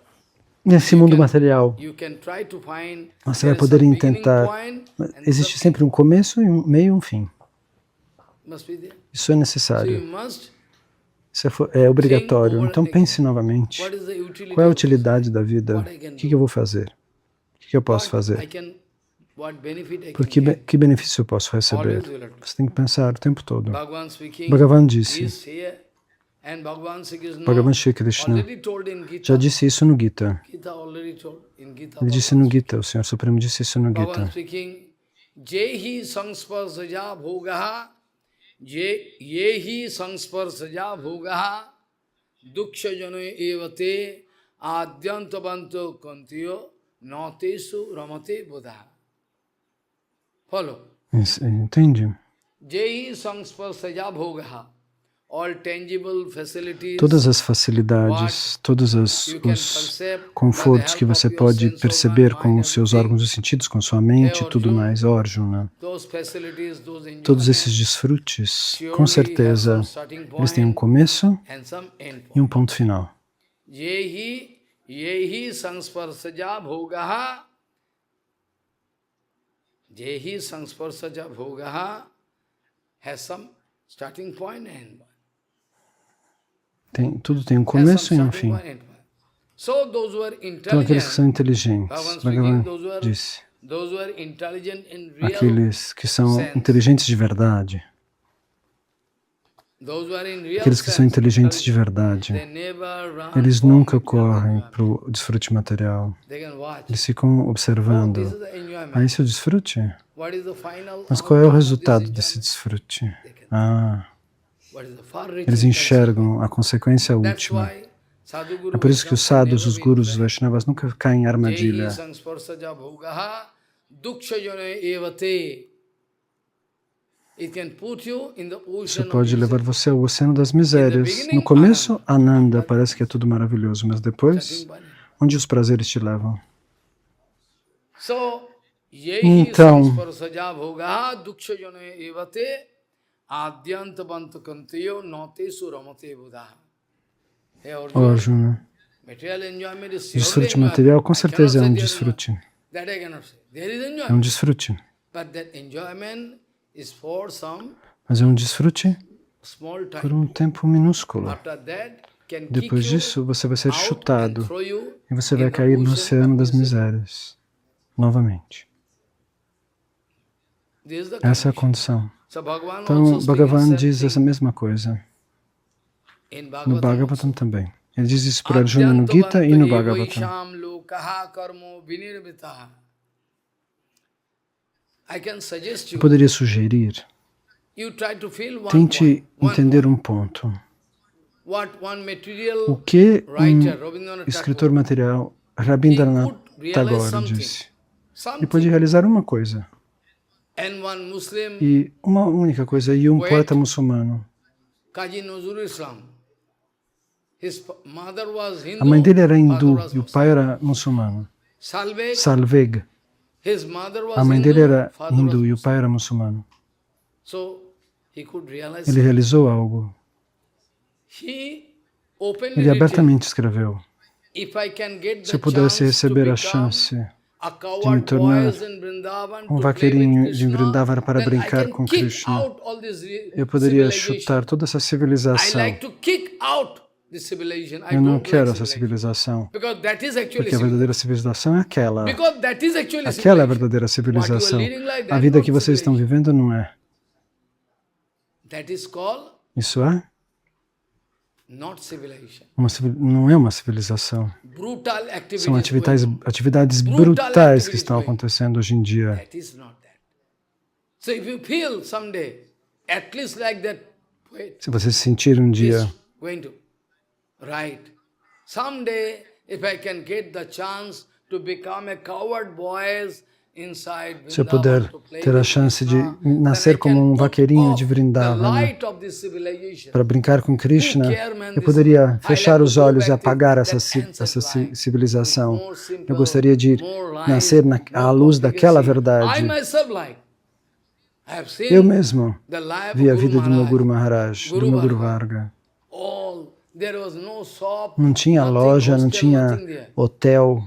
Nesse mundo material, you can try to find você vai there is poder some beginning tentar. point and Existe some sempre um começo, e um meio e um fim. must be there. Isso é So you necessário. must, Isso é obrigatório. Então pense novamente. what is the utility Qual é a of this? utilidade da vida? What I can O que eu vou fazer? O que eu posso I fazer? can, what benefit I Por can get? que benefício eu posso receber? Always will have to. Você tem que pensar o tempo todo. Bhagavan speaking, Bhagavan disse, is here, and Bhagavan Shri Krishna Bhagavan Shri Krishna already told in Gita, já disse isso no Gita. Gita already told in Gita. Ele disse no Gita, o Senhor Supremo disse isso no Bhagavan Gita. speaking, Jehi sangsparsaja bhogaha, yehi sangsparsaja bhogaha, duksha jano evate, adyantabanto kantiyo, natesu ramate buddha. Follow. Entende? Jehi sangsparsaja bhogaha. All tangible facilities. Todas as facilidades, todos os confortos que você pode perceber com os seus órgãos e sentidos, com sua mente e tudo mais, ó Arjuna. Todos esses desfrutes, com certeza, eles têm um começo e um ponto final. Yehi sangsparsaja bhogaha. Jehi sangsparsaja bhogaha has some starting point and end point. Tudo tem um começo e um fim. Então, aqueles que são inteligentes, Bhagavan disse, aqueles que são inteligentes de verdade, aqueles que são inteligentes de verdade, eles nunca correm para o desfrute material. Eles ficam observando. Esse é o desfrute? Mas qual é o resultado desse desfrute? Eles enxergam a consequência última. É por isso que os sadhus, os gurus, os Vaishnavas nunca caem em armadilha. Isso pode levar você ao oceano das misérias. No começo, Ananda, parece que é tudo maravilhoso, mas depois, onde os prazeres te levam? Então, ó Arjuna, desfrute material com certeza é um desfrute. É um desfrute. Mas é um desfrute por um tempo minúsculo. Depois disso, você vai ser chutado e você vai cair no oceano das misérias novamente. Essa é a condição. Então, Bhagavan diz essa mesma coisa. No Bhagavatam também. Ele diz isso para Arjuna no Gita e no Bhagavatam. Eu poderia sugerir, tente entender um ponto. O que um escritor material, Rabindranath Tagore, disse. Ele pode realizar uma coisa. E uma única coisa, e um poeta muçulmano. A mãe dele era hindu e o pai era muçulmano. Salveg. A mãe dele era hindu e o pai era muçulmano. Ele realizou algo. Ele abertamente escreveu: se eu pudesse receber a chance de me tornar um vaqueirinho de Vrindavan para brincar com Krishna, eu poderia chutar toda essa civilização. Eu não quero essa civilização, porque a verdadeira civilização é aquela. Aquela é a verdadeira civilização. A vida que vocês estão vivendo não é. Isso é? Não é uma civilização. São atividades brutais que estão acontecendo hoje em dia. Se você se sentir um dia, se eu puder ter a chance de nascer como um vaqueirinho de Vrindavan para brincar com Krishna, eu poderia fechar os olhos e apagar essa civilização. Eu gostaria de nascer à luz daquela verdade. Eu mesmo vi a vida do meu Guru Maharaj, do meu Guru Varga. Não tinha loja, não tinha hotel.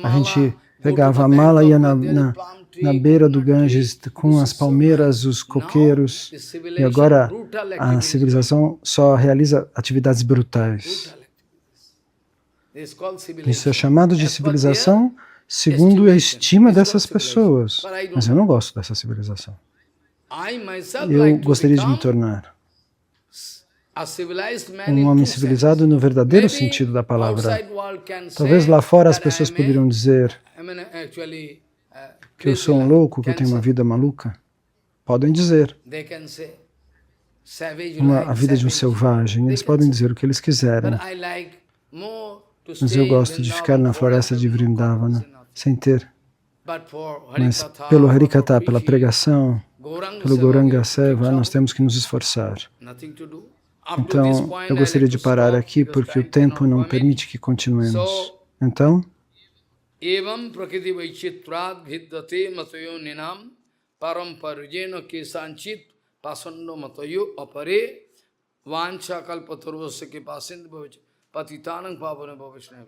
A gente pegava a mala e ia na beira do Ganges com as palmeiras, os coqueiros. E agora a civilização só realiza atividades brutais. Isso é chamado de civilização segundo a estima dessas pessoas. Mas eu não gosto dessa civilização. Eu gostaria de me tornar um homem civilizado no verdadeiro sentido da palavra. Talvez lá fora as pessoas poderiam dizer que eu sou um louco, que eu tenho uma vida maluca. Podem dizer. A vida de um selvagem. Eles podem dizer o que eles quiserem. Mas eu gosto de ficar na floresta de Vrindavana sem ter. Mas pelo Harikatha, pela pregação, pelo Gauranga Seva, nós temos que nos esforçar. Então, eu gostaria de parar aqui porque o tempo não permite que continuemos. Então, evam prakriti vaichitrat bhiddate matayo ninam param parujena kesanchit pasando matayo apare vancha kalpatarvasya ke pasinda bhavich patitanang pavana bhavishnayo.